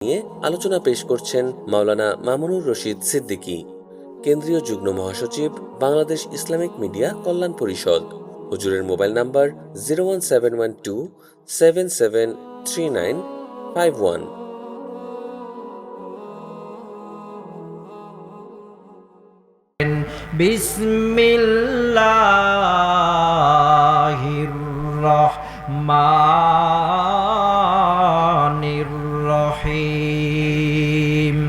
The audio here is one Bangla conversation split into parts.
নিয়ে আলোচনা পেশ করছেন মাওলানা মামুনুর রশিদ সিদ্দিকী, কেন্দ্রীয় যুগ্ম মহাসচিব, বাংলাদেশ ইসলামিক মিডিয়া কল্যাণ পরিষদ। হুজুরের মোবাইল নাম্বার 01712773951। বিসমিল্লাহির রহমানির রহিম।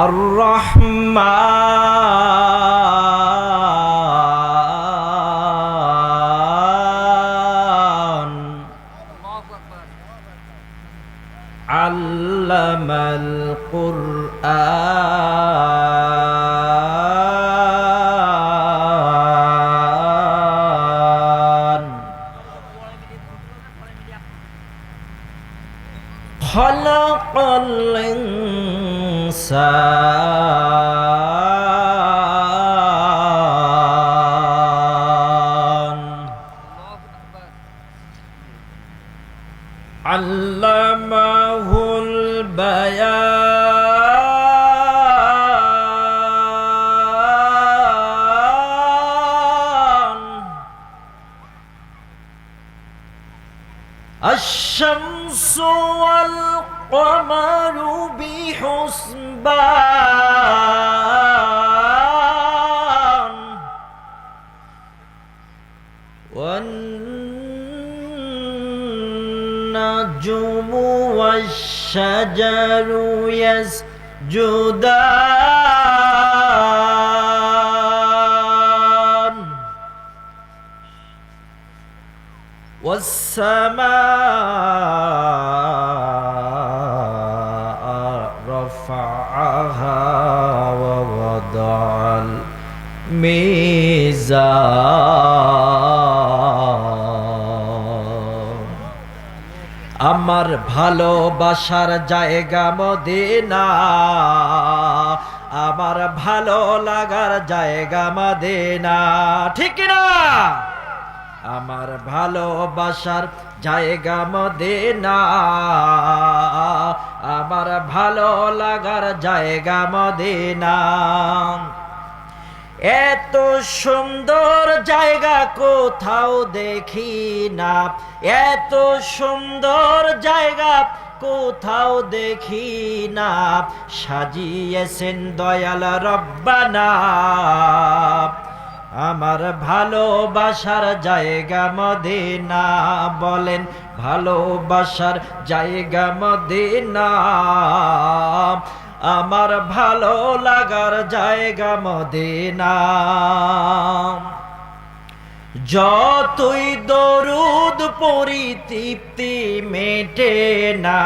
আর রহমান আল্লামাল কুরআন খালাকাল ইনসান আল্লামাহুল বায়ান। আশ-শামসু ওয়াল কমারু বিহুসবান ওয়ান নাজমু ওয়াশ-শাজারু ইয়াসজুদান والسماء رفعها ووضع الميزان। আমার ভালোবাসার জায়গা মদিনা, আমার ভালো লাগার জায়গা মদিনা, ঠিক না? আমার ভালোবাসার জায়গা মদিনা, আমার ভালো লাগার জায়গা মদিনা। এত সুন্দর জায়গা কোথাও দেখি না, এত সুন্দর জায়গা কোথাও দেখি না, সাজিয়েছেন দয়াল রব্বানা আমার ভালোবাসার জায়গা মদিনা। বলেন ভালোবাসার জায়গা মদিনা, আমার ভালো লাগার জায়গা মদিনা। যতই দরুদ পড়ি তৃপ্তি মেটে না,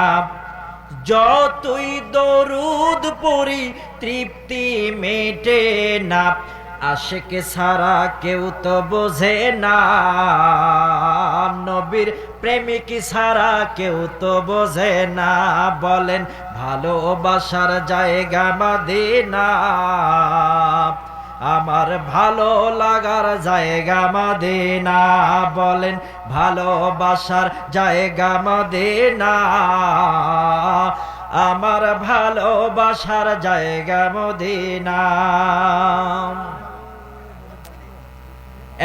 যতই দরুদ পড়ি তৃপ্তি মেটে না, আশিক ছাড়া কেউ তো বোঝে না, নবীর প্রেমিক ছাড়া কেউ তো বোঝে না। বলেন ভালোবাসার জায়গা মদিনা, আমার ভালো লাগার জায়গা মদিনা। বলেন ভালোবাসার জায়গা মদিনা, আমার ভালোবাসার জায়গা মদিনা।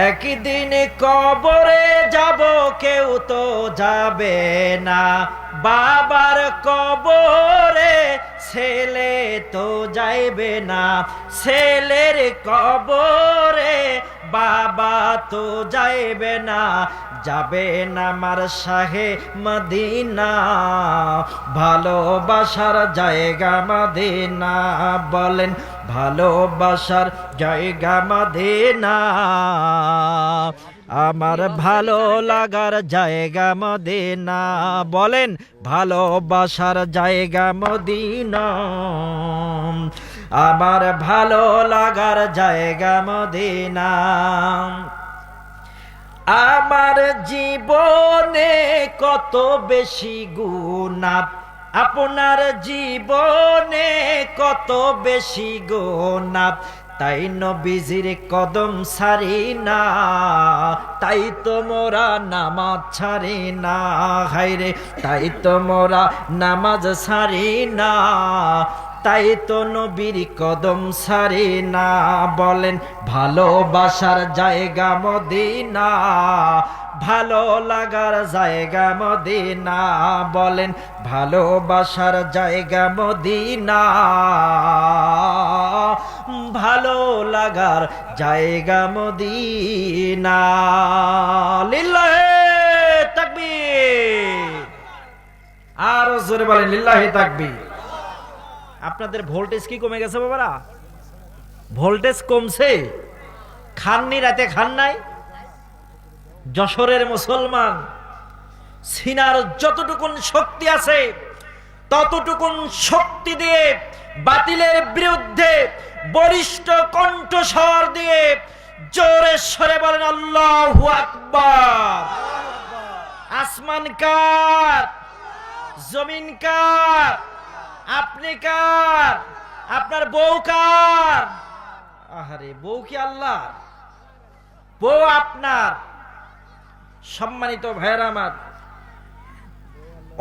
একদিন কবরে যাব কেউ তো যাবে না, বাবার কবরে ছেলে তো যাইবে না, ছেলের কবরে বাবা তো যাইবে না, যাবে না আমার শাহে মদিনা, ভালোবাসার জায়গা মদিনা। বলেন ভালোবাসার জায়গা মদিনা, আমার ভালো লাগার জায়গা মদিনা। বলেন ভালোবাসার জায়গা মদিনা, আমার ভালো লাগার জায়গা মদিনা। আমার জীবনে কত বেশি গুনাহ, আপনার জীবনে কত বেশি গুনাহ, তাই নবীজির কদম ছাড়ি না, তাই তো মোরা নামাজ ছাড়ি না, হায়রে তাই তো মোরা নামাজ ছাড়ি না, তাই তো নবীর কদম ছাড়ি না। বলেন ভালোবাসার জায়গা মদিনা, ভালো লাগার জায়গা মদিনা, বলেন ভালোবাসার জায়গা মদিনা, ভালো লাগার জায়গা মদিনা। লিল্লাহে তাকবীর, আর জোরে বলেন লিল্লাহে তাকবীর। আপনাদের ভোল্টেজ কি কমে গেছে বাবারা? ভোল্টেজ কমছে? খাননি, রাতে খান নাই? যশোরের মুসলমান সিনার যতটুকুন শক্তি আছে ততটুকুন শক্তি দিয়ে বাতিলের বিরুদ্ধে বলিষ্ঠ কণ্ঠস্বর দিয়ে জোরে সরে বলেন আল্লাহু আকবার। আসমান কার? জমিন কার? আপনি কার? আপনার বউ কার? আহারে, বউ কি আল্লাহ? বউ আপনার। সম্মানিত ভাইয়েরা আমার,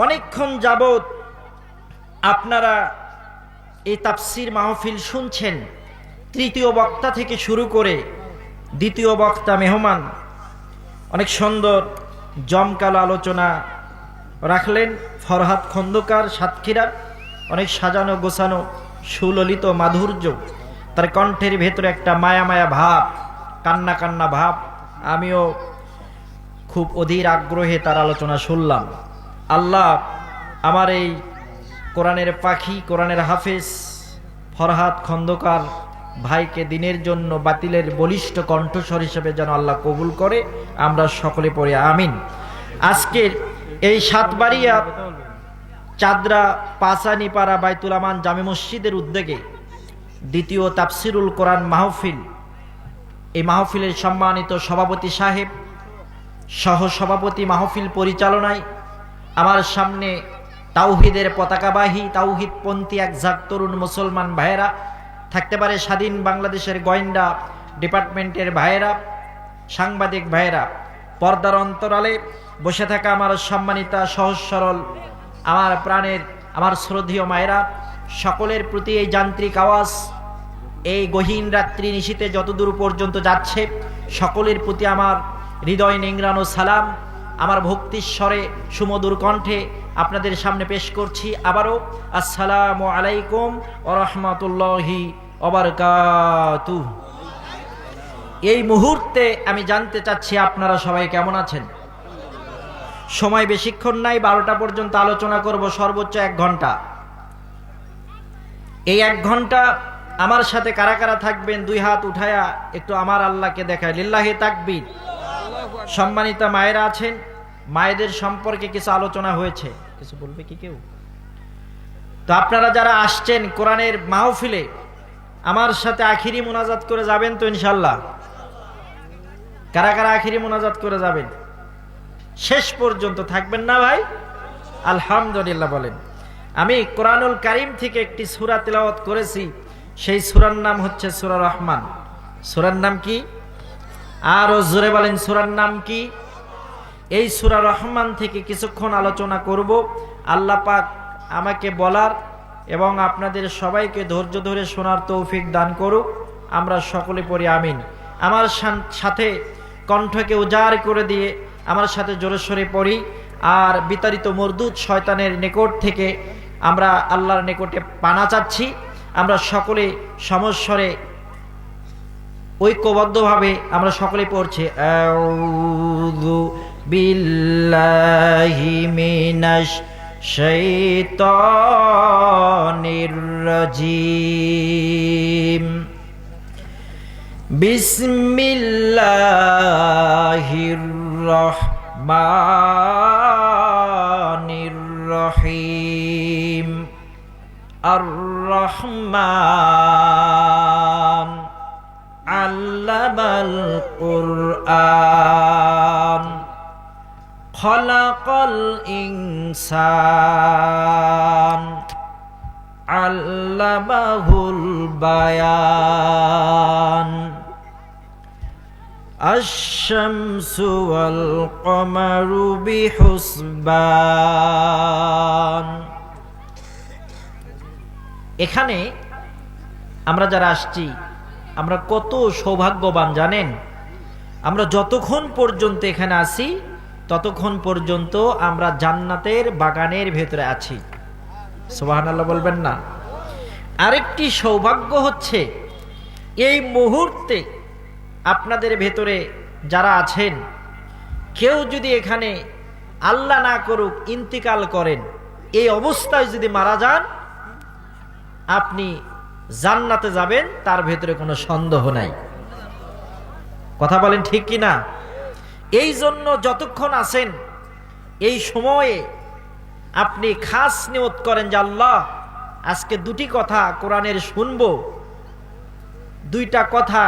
অনেকক্ষণ যাবত আপনারা এই তাফসীর মাহফিল শুনছেন। তৃতীয় বক্তা থেকে শুরু করে দ্বিতীয় বক্তা মেহমান অনেক সুন্দর জমকালো আলোচনা রাখলেন। ফরহাদ খন্দকার সাতক্ষীরা, অনেক সাজানো গোছানো সুললিত মাধুর্য, তার কণ্ঠের ভেতরে একটা মায়া মায়া ভাব, কান্না কান্না ভাব। আমিও খুব অধীর আগ্রহে তার আলোচনা শুনলাম। আল্লাহ আমার এই কোরআনের পাখি, কোরআনের হাফেজ ফরহাদ খন্দকার ভাইকে দিনের জন্য বাতিলের বলিষ্ঠ কণ্ঠস্বর হিসেবে যেন আল্লাহ কবুল করে, আমরা সকলে পড়ে আমিন। আজকের এই সাতবাড়িয়া চাদরা পাসানিপাড়া বাইতুল আমান জামে মসজিদের উদ্যোগে দ্বিতীয় তাফসিরুল কোরআন মাহফিল, এই মাহফিলের সম্মানিত সভাপতি সাহেব, সহ সভাপতি মাহফিল পরিচালনায় আমার সামনে তাওহিদের পতাকাবাহী, তাওহিদপন্থী এক ঝাঁক তরুণ মুসলমান ভাইয়েরা থাকতে পারে, স্বাধীন বাংলাদেশের গোয়েন্দা ডিপার্টমেন্টের ভাইয়েরা, সাংবাদিক ভাইয়েরা, পর্দার অন্তরালে বসে থাকা আমার সম্মানিতা সহজ সরল আমার প্রাণের আমার শ্রদ্ধেয় মায়েরা, সকলের প্রতি এই যান্ত্রিক আওয়াজ এই গহীন রাত্রি নিশীতে যতদূর পর্যন্ত যাচ্ছে, সকলের প্রতি আমার হৃদয় নিংড়ানো সালাম, আমার ভক্তির স্বরে সুমধুর কণ্ঠে আপনাদের সামনে পেশ করছি আবারও আসসালামু আলাইকুম ওয়া রাহমাতুল্লাহি ওয়া বারাকাতুহু। এই মুহূর্তে আমি জানতে চাচ্ছি আপনারা সবাই কেমন আছেন। সময় বেশিক্ষণ নাই, 12টা পর্যন্ত আলোচনা করব, সর্বোচ্চ 1 ঘন্টা। এই 1 ঘন্টা আমার সাথে কারা কারা থাকবেন? 2 হাত উঠায়া একটু আমার আল্লাহকে দেখায় লিল্লাহি তাকবীর। সম্মানিতা মায়েরা আছেন, মায়েদের সম্পর্কে কিছু আলোচনা হয়েছে, কিছু বলবে কি কেউ? তো আপনারা যারা আসছেন কোরআনের মাহফিলে আমার সাথে আখিরি মুনাজাত করে যাবেন তো ইনশাআল্লাহ? কারা কারা আখিরি মুনাজাত করে যাবেন? শেষ পর্যন্ত থাকবেন না ভাই? আলহামদুলিল্লাহ বলেন। আমি কোরআনুল কারীম থেকে একটি সূরা তেলাওয়াত করেছি, সেই সূরার নাম হচ্ছে সূরা রহমান। সূরার নাম কি? আরো জোরে বলেন, সূরার নাম কি? এই সূরা রহমান থেকে কিছুক্ষণ আলোচনা করব। আল্লাহ পাক আমাকে বলার এবং আপনাদের সবাইকে ধৈর্য ধরে শোনার তৌফিক দান করুক, আমরা সকলে পড়ি আমিন। আমার সাথে কণ্ঠকে উজাড় করে দিয়ে আমার সাথে জোরে সোরে পড়ি, আর বিতাড়িত মরদুদ শয়তানের নিকট থেকে আমরা আল্লাহর নিকটে পানা চাচ্ছি। আমরা সকলে সমস্বরে ঐক্যবদ্ধভাবে আমরা সকলে পড়ছি আউযু বিল্লাহি মিনাশ শাইতানির রাজিম। বিসমিল্লাহির রহমানির রহিম। আর রহমান আল্লামাল কুরআন খলাকাল ইনসান আল্লামাহুল আল্লামাহুল বায়ান আশ-শামসু ওয়াল কমারু বিহুসবান। এখানে আমরা যারা আসছি আমরা কত সৌভাগ্যবান জানেন। আমরা যতক্ষণ পর্যন্ত এখানে আছি ততক্ষণ পর্যন্ত আমরা জান্নাতের বাগানের ভেতরে আছি। সুবহানাল্লাহ বলবেন না? আরেকটি সৌভাগ্য হচ্ছে এই মুহূর্তে আপনাদের ভেতরে যারা আছেন কেউ যদি এখানে আল্লাহ না করুক ইন্তিকাল করেন, এই অবস্থায় যদি মারা যান আপনি জান্নাতে যাবেন, তার ভেতরে কোনো সন্দেহ নাই। কথা বলেন ঠিক কি না? এই জন্য যতক্ষণ আছেন এই সময়ে আপনি খাস নিয়ত করেন যে আল্লাহ আজকে দুটি কথা কোরআনের শুনবো, দুইটা কথা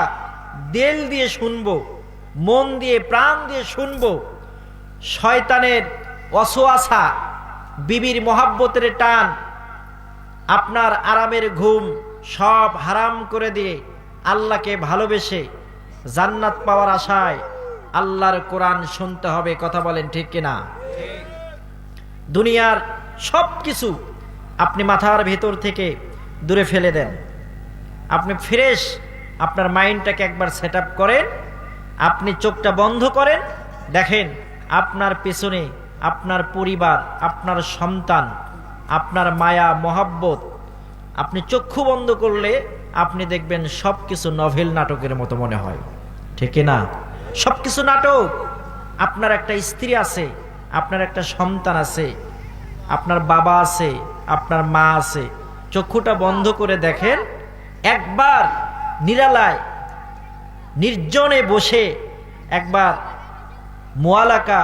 দিল দিয়ে শুনবো, মন দিয়ে প্রাণ দিয়ে শুনবো। শয়তানের ওয়াসওয়াসা, বিবির মহাব্বতের টান, আপনার আরামের ঘুম সব হারাম করে দিয়ে আল্লাহকে ভালোবেসে জান্নাত পাওয়ার আশায় আল্লাহর কোরআন শুনতে হবে। কথা বলেন ঠিক কিনা? দুনিয়ার সব কিছু আপনি মাথার ভেতর থেকে দূরে ফেলে দেন, আপনি ফ্রেশ আপনার মাইন্ডটাকে একবার সেট আপ করেন, আপনি চোখটা বন্ধ করেন, দেখেন আপনার পেছনে আপনার পরিবার, আপনার সন্তান, আপনার মায়া মহাব্বত। আপনি চক্ষু বন্ধ করলে আপনি দেখবেন সব কিছু নভেল নাটকের মতো মনে হয়, ঠিক না? সব কিছু নাটক। আপনার একটা স্ত্রী আছে, আপনার একটা সন্তান আছে, আপনার বাবা আছে, আপনার মা আছে। চক্ষুটা বন্ধ করে দেখেন, একবার নিরালায় নির্জনে বসে একবার মুআলাকা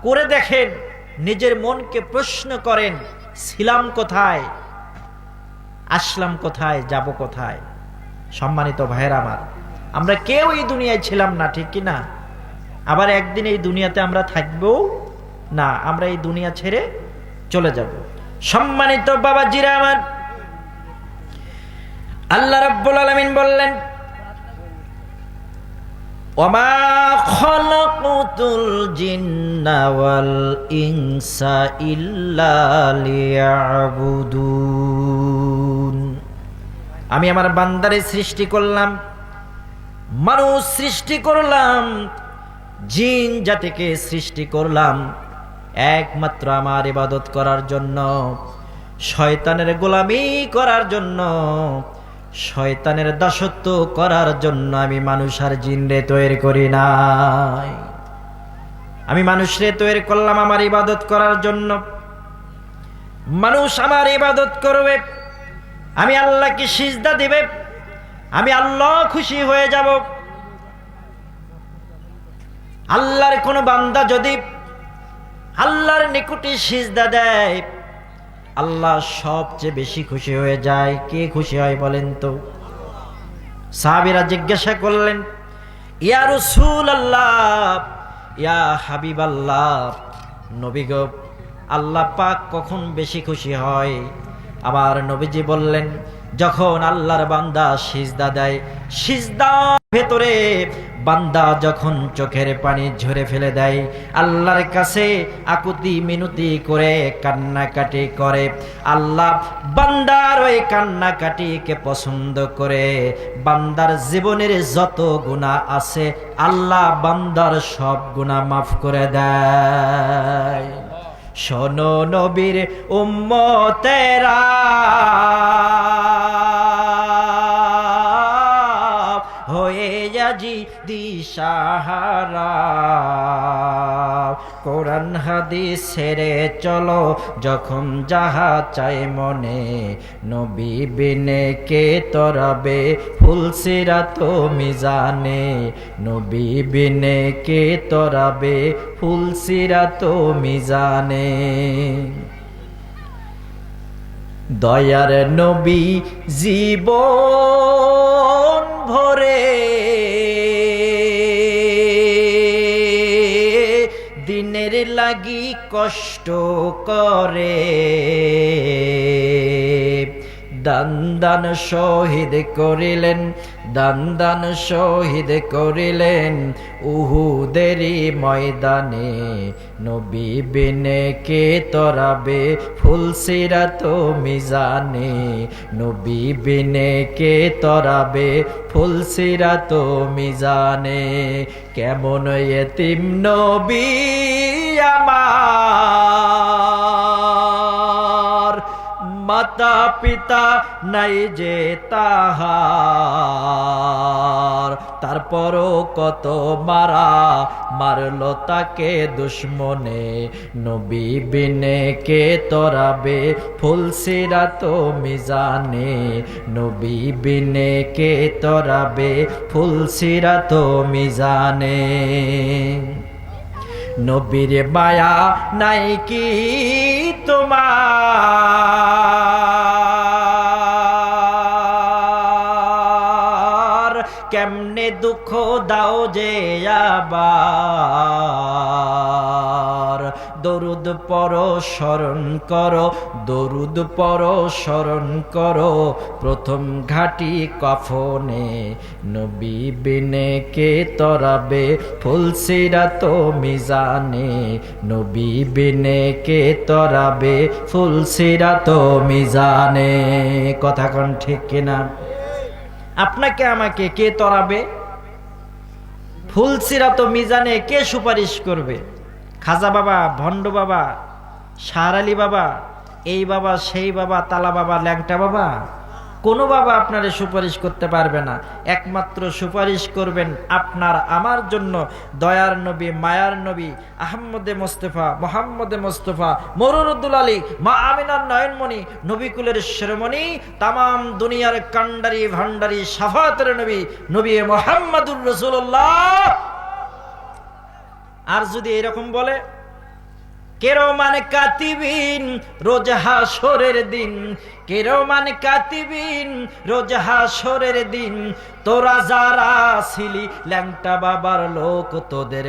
করে দেখেন, নিজের মনকে প্রশ্ন করেন ছিলাম কোথায়, আসলাম কোথায়, যাব কোথায়। সম্মানিত ভাইয়েরা আমার, আমরা কেউ এই দুনিয়ায় ছিলাম না, ঠিক কি না? আবার একদিন এই দুনিয়াতে আমরা থাকবো না, আমরা এই দুনিয়া ছেড়ে চলে যাব। সম্মানিত বাবাজিরা আমার, আল্লাহ রাব্বুল আলামিন বললেন ওয়ামা খালাকুতুল জিন্না ওয়াল ইনসা ইল্লা লিয়াবুদুন। আমি আমার বান্দারে সৃষ্টি করলাম, মানুষ সৃষ্টি করলাম, জিন জাতিকে সৃষ্টি করলাম একমাত্র আমার ইবাদত করার জন্য, শয়তানের গোলামি করার জন্য, শয়তানের দাসত্ব করার জন্য আমি মানুষ আর জিনরে তৈরি করি নাই। আমি মানুষরে তৈরি করলাম আমার ইবাদত করার জন্য। মানুষ আমার ইবাদত করবে, আমি আল্লাহকে সিজদা দিবে, আমি আল্লাহ খুশি হয়ে যাব। আল্লাহর কোন বান্দা যদি আল্লাহর নিকটে সিজদা দেয় আল্লাহ সবচেয়ে বেশি খুশি হয়ে যায়। কে খুশি হয় বলেন তো? সাহাবীরা জিজ্ঞাসা করলেন ইয়া রাসূলুল্লাহ, ইয়া হাবিবাল্লাহ, নবী গো, আল্লাহ পাক কখন বেশি খুশি হয়? আবার নবীজি বললেন যখন আল্লাহর বান্দা সিজদা দেয়, সিজদার ভেতরে বান্দা যখন চোখের পানি ঝরে ফেলে দেয়, আল্লাহর কাছে আকুতি মিনতি করে কান্নাকাটি করে, আল্লাহ বান্দার ওই কান্নাকাটিকে পছন্দ করে। বান্দার জীবনের যত গুনাহ আছে আল্লাহ বান্দার সব গুনাহ মাফ করে দেয়। শোনো নবীর উম্মতেরা, হয়ে আজি দিশাহারা, কোরআন হাদিস ছেড়ে চলো যখন যাহা চাই মনে, নবী বিনে কে তরাবে ফুলসিরাত মিজানে, নবী বিনে কে তরাবে ফুলসিরাত মিজানে। দয়ার নবী জীবন ভরে দিনের লাগি কষ্ট করে, দান দান শহীদ করিলেন, দান দান শহীদ করিলেন উহুদেরই ময়দানে। নবী বিনে কে তরাবে ফুলসিরাত মিজানে, নবী বিনে কে তরাবে ফুলসিরাত মিজানে। কেমন এতিম নবী আমার, মাতা পিতা নাই যে তাহার, তারপরও কত মারা মারলো তাকে দুশ্মনে। নবী বিনে কে তরাবে ফুলসিরাত মিজানে, নবী বিনে কে তরাবে ফুলসিরাত মিজানে। নবীর মায়া নাই কি তোমার, কেমনে দুঃখ দাও যে আবার। দরুদ পড়ো স্মরণ করো, দরুদ পড়ো স্মরণ করো প্রথম ঘাটি কফনে। নবী বিনে কে তরাবে ফুলসিরাত মিজানে, নবী বিনে কে তরাবে ফুলসিরাত মিজানে। কথা কোন ঠিক কিনা? আপনাকে আমাকে কে তরাবে? ফুলসিরাত মিজানে কে সুপারিশ করবে? খাজা বাবা, ভণ্ড বাবা, শাহর আলী বাবা, এই বাবা, সেই বাবা, তালা বাবা, ল্যাংটা বাবা? কোনো বাবা আপনারে সুপারিশ করতে পারবে না। একমাত্র সুপারিশ করবেন আপনার আমার জন্য দয়ার নবী, মায়ার নবী আহমদে মোস্তফা, মোহাম্মদে মোস্তফা, মরুরুদ্দুল আলী, মা আমিনার নয়নমণি, নবীকুলের শিরোমণি, তামাম দুনিয়ার কান্ডারি ভান্ডারি শাফাতের নবী, নবী মুহাম্মদুর রাসূলুল্লাহ। আর যদি এরকম বলে কেরমান কাতিবিন রোজ হাসরের দিন, কেরমান কাতিবিন রোজ হাসরের দিন, তোরা যারা ছিলি ল্যাংটা বাবার লোক, তোদের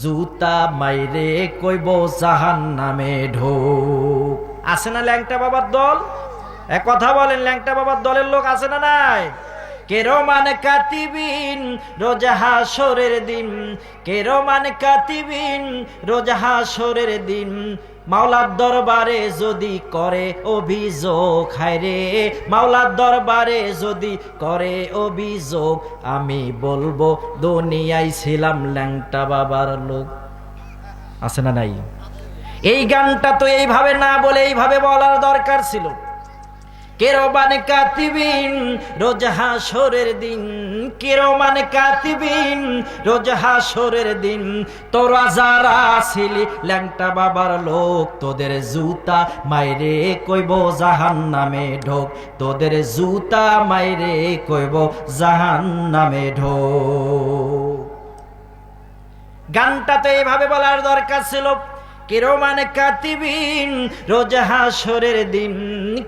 জুতা মাইরে কইব জাহান্নামে ঢোক। আছে না ল্যাংটা বাবার দল? এক কথা বলেন, ল্যাংটা বাবার দলের লোক আছে না নাই? কেরমান কাতিবিন রোজ হাসরের দিন, কেরমান কাতিবিন রোজ হাসরের দিন, মাওলার দরবারে যদি করে অভিযোগ, হায়রে মাওলার দরবারে যদি করে অভিযোগ, আমি বলবো দুনিয়ায় ছিলাম ল্যাংটা বাবার লোক। আছে না নাই? এই গানটা তো এইভাবে না বলে এইভাবে বলার দরকার ছিল। কেরমান কাতিবিন রোজ হাসরের দিন, কেরমান কাতিবিন রোজ হাসরের দিন, তোরা যারা ছিলি ল্যাংটা বাবার লোক, তোদের জুতা মাইরে কইব জাহান্নামে ঢোক, তোদের জুতা মাইরে কইব জাহান্নামে ঢোক। গানটা তো এইভাবে বলার দরকার ছিল। কিরমান কাতিবিন রোজ হাসরের দিন,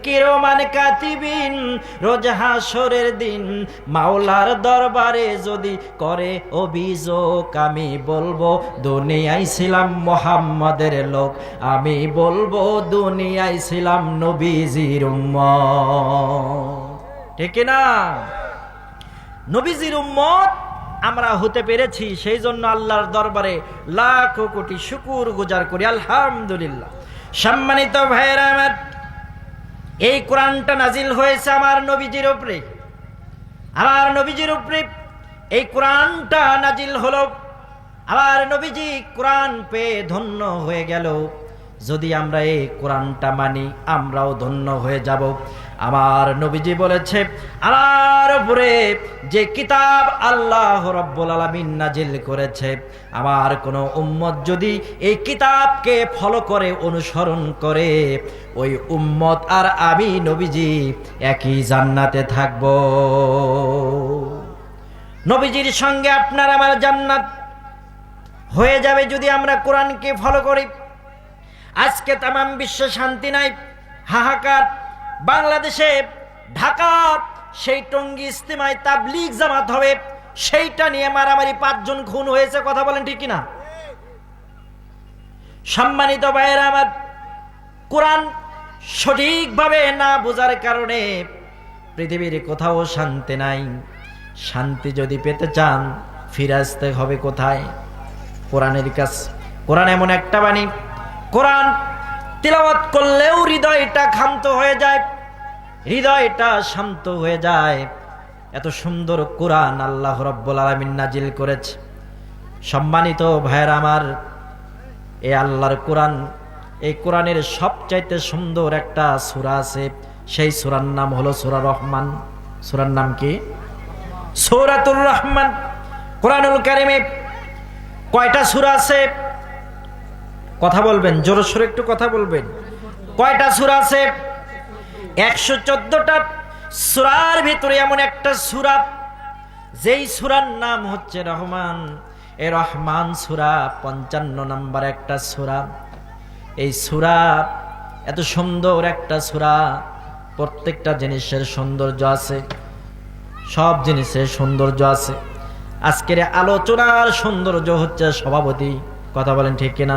কিরমান কাতিবিন রোজ হাসরের দিন, মাওলার দরবারে যদি করে অভিযোগ, আমি বলবো দুনিয়ায় ছিলাম মুহাম্মাদের লোক, আমি বলবো দুনিয়ায় ছিলাম নবীজির উম্মত। ঠিক না? নবীজির উম্মত আমরা হতে পেরেছি, সেই জন্য আল্লাহর দরবারে লাখো কোটি শুকর গুজার করি, আলহামদুলিল্লাহ। সম্মানিত ভাইয়েরা আমার, এই কোরআনটা নাজিল হয়েছে আমার নবীজির উপরে, আমার নবীজির উপরে এই কোরআনটা নাজিল হলো। আমার নবীজি কোরআন পেয়ে ধন্য হয়ে গেল। যদি আমরা এই কোরআনটা মানি, আমরাও ধন্য হয়ে যাব। আমার নবীজি বলেছে, আমার উপরে যে কিতাব আল্লাহ রাব্বুল আলামিন নাজিল করেছে, আমার কোন উম্মত যদি এই কিতাবকে ফলো করে, অনুসরণ করে, ওই উম্মত আর আমি নবীজি একই জান্নাতে থাকব। নবীজির সঙ্গে আপনার আমার জান্নাত হয়ে যাবে যদি আমরা কোরআনকে ফলো করি। আজকে তামাম বিশ্বে শান্তি নাই, হাহাকার। বাংলাদেশে ঢাকা সেই টঙ্গী ইজতেমায় তাবলীগ জামাত হবে, সেইটা নিয়ে মারামারি, 5 জন খুন হয়েছে। কথা বলেন ঠিক কিনা? সম্মানিত ভাইয়েরা আমার, কোরআন সঠিকভাবে না বোঝার কারণে পৃথিবীর কোথাও শান্তি নাই। শান্তি যদি পেতে চান ফিরে আসতে হবে কোথায়? কোরআনের কাছে। কোরআন এমন একটা বাণী, কোরআন তিলাওয়াত করলেও হৃদয়টা ক্ষান্ত হয়ে যায়, হৃদয়টা শান্ত হয়ে যায়। এত সুন্দর কোরআন আল্লাহ রাব্বুল আলামিন নাজিল করেছে। সম্মানিত ভাইয়েরা আমার, এই আল্লাহর কোরআন, এই কোরআনের সবচাইতে সুন্দর একটা সূরা আছে, সেই সূরার নাম হলো সূরা রহমান। সূরার নাম কি? সূরাতুর রহমান। কোরআনুল কারীমে কয়টা সূরা আছে? কথা বলবেন, জোরে সোরে একটু কথা বলবেন। কয়টা সূরা আছে? 114টা সূরার ভিতরে এমন একটা সূরা, যেই সূরার নাম হচ্ছে রহমান। এই রহমান সূরা 55 নম্বর একটা সূরা। এই সূরা এত সুন্দর একটা সূরা, প্রত্যেকটা জিনিসের সৌন্দর্য আছে, সব জিনিসের সৌন্দর্য আছে। আজকের আলোচনার সৌন্দর্য হচ্ছে সভাপতি। কথা বলেন ঠিক কিনা?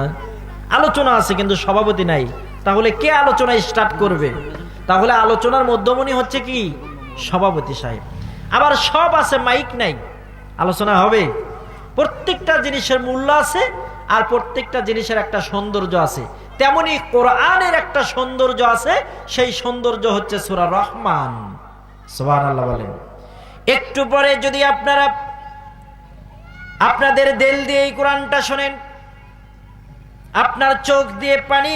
আলোচনা আছে কিন্তু সভাপতি নাই, তাহলে কে আলোচনা স্টার্ট করবে? তাহলে আলোচনার মধ্যমণি হচ্ছে কি? সভাপতি সাহেব। আবার সব আছে, মাইক নাই, আলোচনা হবে? প্রত্যেকটা জিনিসের মূল্য আছে আর প্রত্যেকটা জিনিসের একটা সৌন্দর্য আছে। তেমনি কোরআনের একটা সৌন্দর্য আছে, সেই সৌন্দর্য হচ্ছে সূরা রহমান। সুবহানাল্লাহ বলেন। একটু পরে যদি আপনারা আপনাদের দিল দিয়ে এই কোরআনটা শোনেন, আপনার চোখ দিয়ে পানি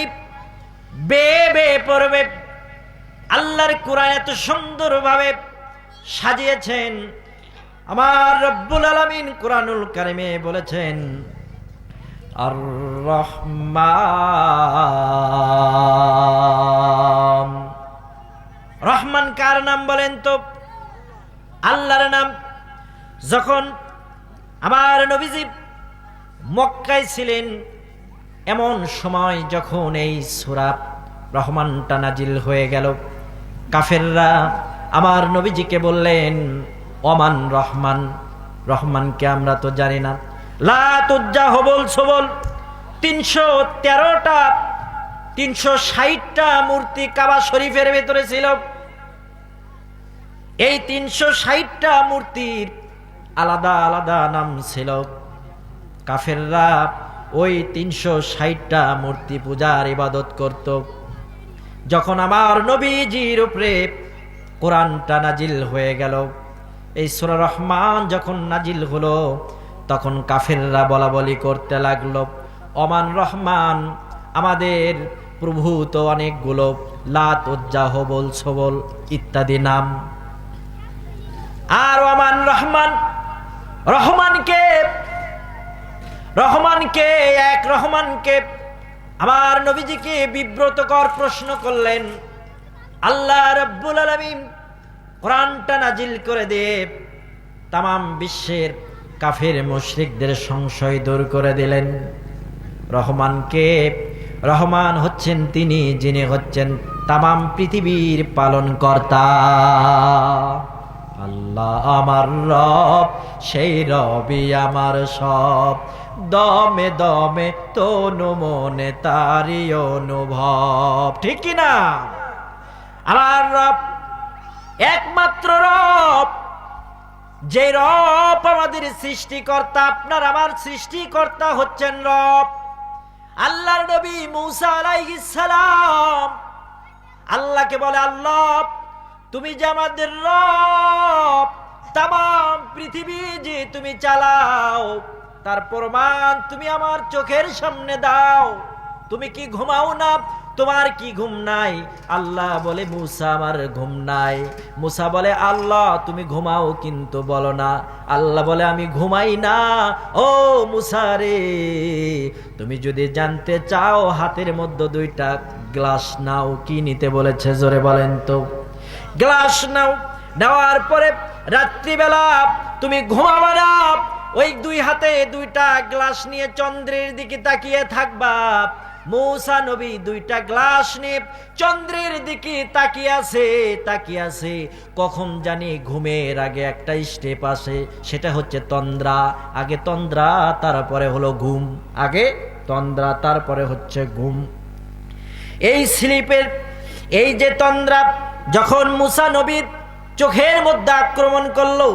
বেয়ে বেয়ে পড়বে। আল্লাহর কোরআন এত সুন্দরভাবে সাজিয়েছেন। আমার রব্বুল আলামিন কোরআনুল কারীমে বলেছেন আর রহমান। রহমান কার নাম বলেন তো? আল্লাহর নাম। যখন আমার নবীজি মক্কায় ছিলেন, এমন সময় যখন এই সূরা রহমানটা নাজিল হয়ে গেল, কাফেররা আমার নবীজিকে বললেন ওমান রহমান, রহমানকে আমরা তো জানি না। লাত উজ্জা হবল সবল 313টা 360টা মূর্তি কাবা শরীফের ভেতরে ছিল। এই 360টা মূর্তির আলাদা আলাদা নাম ছিল। কাফেররা ওই 360টা মূর্তি পূজার ইবাদত করত। যখন আমার নবীজির উপরে কোরআনটা নাজিল হয়ে গেল, এই সূরা রহমান যখন নাজিল হলো, তখন কাফেররা বলা বলি করতে লাগলো ওমান রহমান, আমাদের প্রভু তো অনেকগুলো, লাত উজ্জা হবল সবল ইত্যাদি নাম। আর ওমান রহমান, রহমানকে রহমানকে এক রহমানকে আমার নবীজিকে বিব্রতকর প্রশ্ন করলেন। আল্লাহ রাব্বুল আলামিন কোরআনটা নাজিল করে দিয়ে তামাম বিশ্বের কাফের মুশরিকদের সংশয় দূর করে দিলেন। রহমানকে, রহমান হচ্ছেন তিনি যিনি হচ্ছেন তামাম পৃথিবীর পালনকর্তা। আল্লাহ আমার রব, সেই রবি আমার সব, দমে দমে তনু মনে তারি অনুভব। ঠিক কিনা? আমার রব একমাত্র রব, যে রব আমাদের সৃষ্টিকর্তা। আপনার আমার সৃষ্টিকর্তা হচ্ছেন রব। আল্লাহর নবী মূসা আলাইহিস সালাম আল্লাহকে বলে, আল্লাহ তুমি যে আমাদের রব, তামাম পৃথিবী যে তুমি চালাও, তার প্রমাণ তুমি আমার চোখের সামনে দাও। তুমি কি ঘুমাও না? তোমার কি ঘুম নাই? আল্লাহ বলে, মূসা আমার ঘুম নাই। মূসা বলে, আল্লাহ তুমি ঘুমাও কিন্তু বলো না। আল্লাহ বলে, আমি ঘুমাই না। ও মূসা রে, তুমি যদি জানতে চাও হাতের মধ্যে 2টা গ্লাস নাও। কি নিতে বলেছে জোরে বলেন তো? গ্লাস নাও। নেওয়ার পরে রাত্রিবেলা তুমি ঘুমাবা না, ওই 2 হাতে 2টা গ্লাস নিয়ে চন্দ্রের দিকে তাকিয়ে থাকবা। মূসা নবী 2টা গ্লাস নিয়ে চন্দ্রের দিকে তাকিয়ে আছে। কখন জানি ঘুমের আগে একটা স্টেপ আসে, সেটা হচ্ছে তন্দ্রা। আগে তন্দ্রা, তারপরে হলো ঘুম। আগে তন্দ্রা, তারপরে হচ্ছে ঘুম। এই স্লিপের এই যে তন্দ্রা যখন মুসা নবীর চোখের মধ্যে আক্রমণ করলো,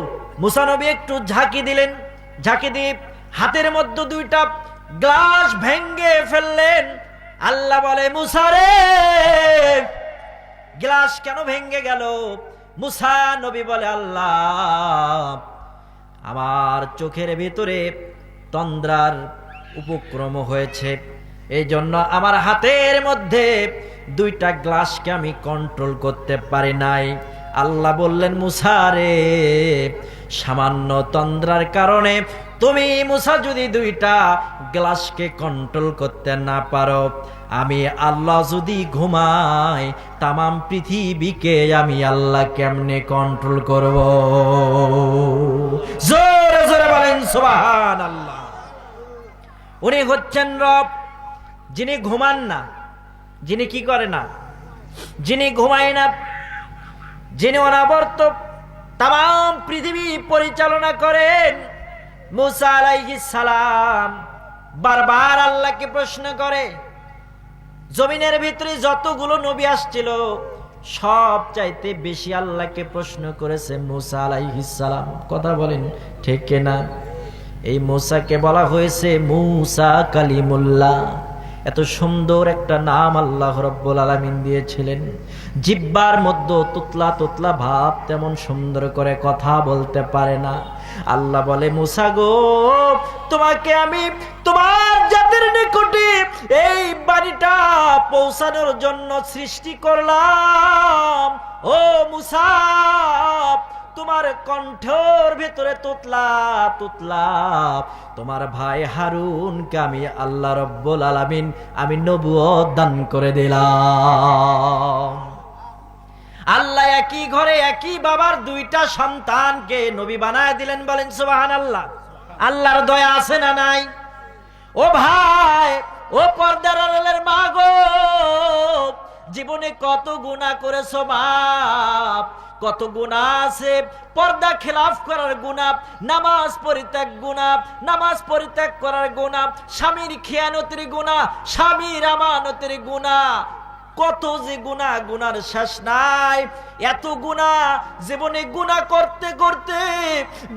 মুসা নবী একটু ঝাঁকি দিলেন, ঝাঁকি দিয়ে হাতের মধ্যে দুইটা গ্লাস ভেঙ্গে ফেললেন। আল্লাহ বলে, মুসা রে, গ্লাস কেন ভেঙ্গে গেল? মুসা নবী বলে, আল্লাহ, আমার চোখের ভিতরে তন্দ্রার উপক্রম হয়েছে, এই জন্য আমার হাতের মধ্যে দুইটা গ্লাসকে আমি কন্ট্রোল করতে পারি নাই। আল্লাহ বললেন, মুসা রে, সামান্য তন্দ্রার কারণে তুমি মুসা যদি দুইটা গ্লাসকে কন্ট্রোল করতে না পারো, আমি আল্লাহ যদি ঘুমাই, তামাম পৃথিবীকে আমি আল্লাহ কেমনে কন্ট্রোল করব? জোরে জোরে বলেন সুবহানাল্লাহ। উনি হচ্ছেন রব, যিনি ঘুমান না, যিনি কি করে না, যিনি ঘুমায় না, যিনি অনাবর্ত তাম পৃথিবী পরিচালনা করেন। মুসা আলাইহিস সালাম বারবার আল্লাহকে প্রশ্ন করে। জমিনের ভিতরে যতগুলো নবী আসছিল, সব চাইতে বেশি আল্লাহকে প্রশ্ন করেছে মুসা আলাইহিস সালাম। কথা বলেন ঠিক কিনা? এই মুসাকে বলা হয়েছে মুসা কালিমুল্লাহ। এত সুন্দর একটা নাম আল্লাহ রাব্বুল আলামিন দিয়েছিলেন। জিহ্বার মধ্যে তুতলা তুতলা ভাব, তেমন সুন্দর করে কথা বলতে পারে না। আল্লাহ বলে, মুসা গো, তোমাকে আমি তোমার জাতির নিকটে এই বাণীটা পৌঁছানোর জন্য সৃষ্টি করলাম। ও মুসা, তোমার কণ্ঠের ভিতরে তুতলা তুতলা তোমার ভাই হারুনকে আমি আল্লাহ রাব্বুল আলামিন আমি নবুয়ত দান করে দিলাম। আল্লাহ একই ঘরে একই বাবার দুইটা সন্তানকে নবী বানায় দিলেন। বলেন সুবহানাল্লাহ। আল্লাহর দয়া আছে না নাই? ও ভাই, ও পর্দার আড়ালের মা গো, জীবনে কত গুনাহ করেছো বাপ, কত গুনাহ আছে। পর্দা খেলাফ করার গুনাহ, নামাজ পরিত্যাগ গুনাহ, নামাজ পরিত্যাগ করার গুনাহ, স্বামীর খেয়ানতের গুনাহ, স্বামীর আমানতের গুনাহ, কত যে গুনাহ, গুনার শেষ নাই। এত গুনাহ, জীবনে গুনাহ করতে করতে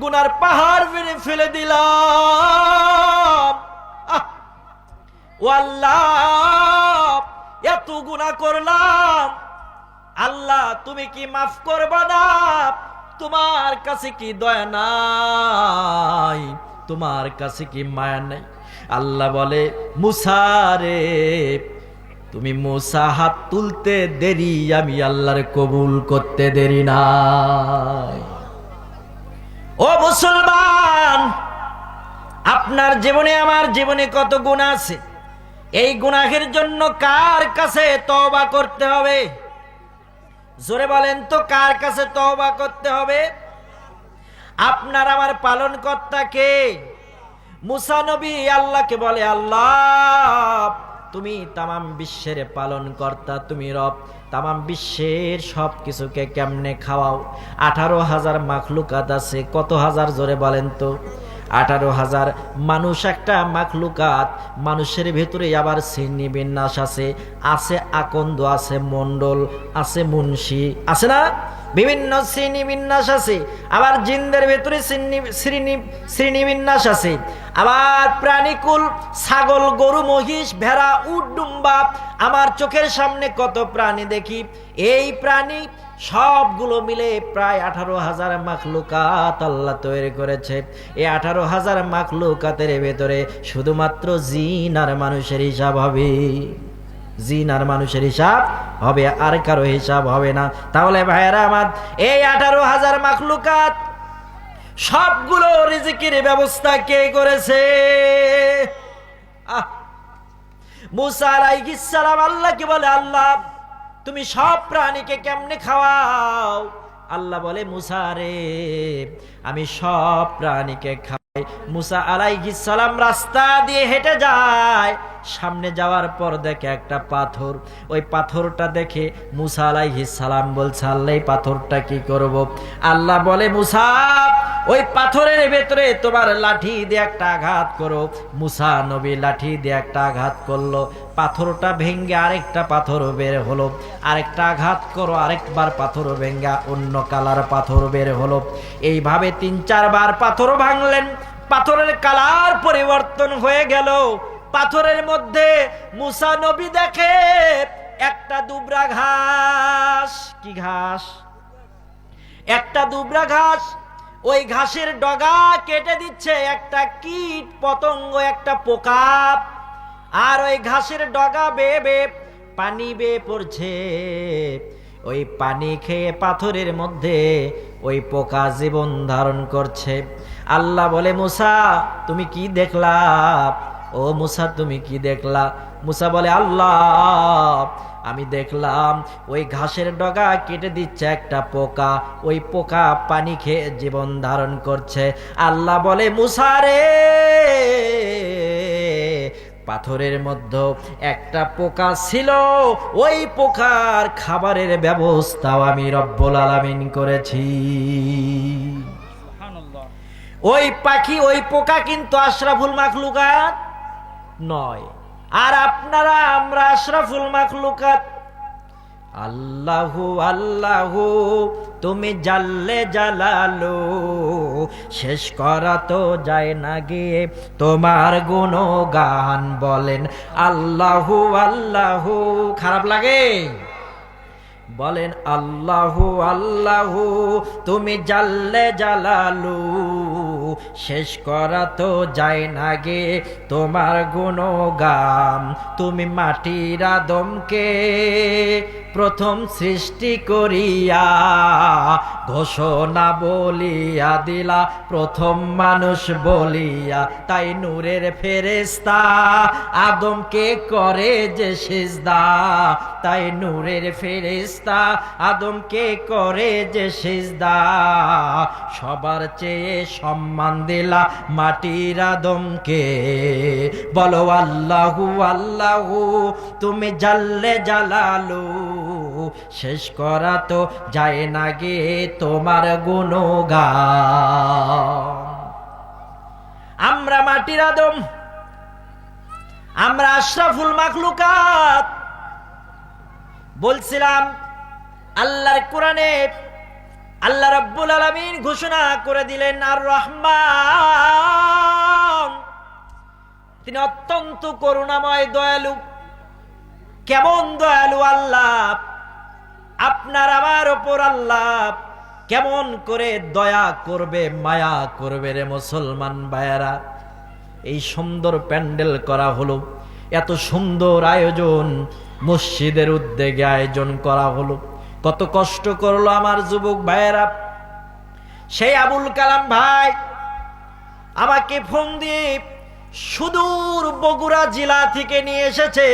গুনার পাহাড় ভেঙে ফেলে দিলাম। ও আল্লাহ, এত গুনাহ করলাম, আল্লাহ তুমি কি মাফ করবা না? তোমার কাছে কি দয়া নাই? তোমার কাছে কি মায়া নাই? আল্লাহ বলে, মুসা রে, তুমি মুসা হাত তুলতে দেরি, আমি আল্লাহর কবুল করতে দেরি নাই। ও মুসলমান, আপনার জীবনে আমার জীবনে কত গুনাহ আছে। এই গুনাহের জন্য কার কাছে তওবা করতে হবে? জোরে বলেন তো, কার কাছে তওবা করতে হবে? আপনার আমার পালনকর্তা কে? মুসা নবী আল্লাহকে বলে, আল্লাহ তুমি তামাম বিশ্বের পালনকর্তা, তুমি রব, তামাম বিশ্বের সব কিছুকে কেমনে খাওয়াও? 18,000 মাখলুকাত আছে। কত হাজার? জোরে বলেন তো। 18,000 মানুষ একটা মাখলুকাত। মানুষের ভেতরে আবার শ্রেণী বিন্যাস আছে, আছে আকন্দ, আছে মন্ডল, আছে মুন্সি, আছে না? বিভিন্ন শ্রেণী বিন্যাস আছে। আবার জিনদের ভেতরে শ্রেণী বিন্যাস আছে। আবার প্রাণীকুল, ছাগল, গরু, মহিষ, ভেড়া, উট, ডুম্বা, আমার চোখের সামনে কত প্রাণী দেখি। এই প্রাণী সবগুলো মিলে প্রায় 18,000 মাখলুকাত আল্লাহ তৈরি করেছে। এই 18,000 মাখলুকাতের ভেতরে শুধুমাত্র জিন আর মানুষের হিসাব হবে। জিন আর মানুষের হিসাব হবে, আর কারো হিসাব হবে না। তাহলে ভাইয়েরা আমার, এই 18,000 মাখলুকাত সবগুলো রিজিকের ব্যবস্থা কে করেছে? মুসা আলাইহিস সালাম আল্লাহকে বলে, আল্লাহ তুমি সব প্রাণীকে কেমনে খাওয়াও? আল্লাহ বলে, মুসা রে, আমি সব প্রাণীকে খাওয়াই। মুসা আলাইহিস সালাম রাস্তা দিয়ে হেঁটে যায়। সামনে যাওয়ার পর দেখে একটা পাথর। ওই পাথরটা দেখে মুসা আলাইহিস সালাম বলছে, আল্লাহ এই পাথরটা কি করব? আল্লাহ বলে, মুসা ওই পাথরের ভেতরে তোমার লাঠি দিয়ে একটা আঘাত করো। মুসা নবী লাঠি দিয়ে একটা আঘাত করলো, পাথরটা ভেঙ্গে আরেকটা পাথর বের হলো। আরেকটা আঘাত করো, আরেকবার পাথর ভেঙ্গা অন্য কালার পাথর বের হলো। এইভাবে 3-4 বার পাথর ভাঙলেন, পাথরের কালার পরিবর্তন হয়ে গেল। পাথরের মধ্যে মুসা নবী দেখে একটা দুবরা ঘাস। কি ঘাস? একটা দুবরা ঘাস। ওই ঘাসের ডগা কেটে দিচ্ছে একটা কীট পতঙ্গ, একটা পোকা। আর ওই ঘাসের ডগা বেয়ে বেয়ে পানি বেয়ে পড়ছে। ওই পানি খেয়ে পাথরের মধ্যে ওই পোকা জীবন ধারণ করছে। আল্লাহ বলে, মুসা তুমি কি দেখলা? ও মুসা তুমি কি দেখলা? মুসা বলে, আল্লাহ আমি দেখলাম ওই ঘাসের ডগা কেটে দিচ্ছে একটা পোকা, ওই পোকা পানি খেয়ে জীবন ধারণ করছে। আল্লাহ বলে, মুসা রে, পাথরের মধ্যে একটা পোকা ছিল, ওই পোকার খাবারের ব্যবস্থাও আমি রব্বুল আলামিন করেছি। ওই পাখি, ওই পোকা কিন্তু আশরাফুল মাখলুকাত নয়। আর আপনারা, আমরা আশরাফুল মাখলুকাত। আল্লাহু আল্লাহু তুমি জাল্লে জালালু, শেষ করা তো যায় না গিয়ে তোমার গুণগান। বলেন আল্লাহু আল্লাহু। খারাপ লাগে? বলেন আল্লাহু আল্লাহু তুমি জাল্লে জালালু, শেষ করা তো যায় না গে তোমার গুণগান। তুমি মাটির আদমকে প্রথম সৃষ্টি করিয়া ঘোষণা বলিয়া দিলা প্রথম মানুষ বলিয়া। তাই নূরের ফেরেশতা আদমকে করে যে সিজদা, তাই নূরের ফেরেশতা আদমকে করে যে সিজদা। সবার চেয়ে সম্মান দিলা মাটির আদমকে। বলো আল্লাহু আল্লাহু তুমি জাল্লে জালালু, শেষ করা তো যায় না গে তোমার গুণগান। আমরা মাটির আদম, আমরা আশরাফুল মাখলুকাত। বলছিলাম আল্লাহর কোরআনে আল্লাহ রাব্বুল আলামিন ঘোষণা করে দিলেন আর রহমান, তিনি অত্যন্ত করুণাময়, দয়ালু। কেমন দয়ালু আল্লাহ! আপনার আমার ওপর আল্লাহ কেমন করে দয়া করবে, মায়া করবে রে মুসলমান ভাইয়েরা। এই সুন্দর প্যান্ডেল করা হলো, এত সুন্দর আয়োজন, মসজিদের উদ্যোগে আয়োজন করা হলো। কত কষ্ট করলো আমার যুবক ভাইয়েরা। সেই আবুল কালাম ভাই আমাকে ফোন দিয়ে সুদূর বগুড়া জেলা থেকে নিয়ে এসেছে।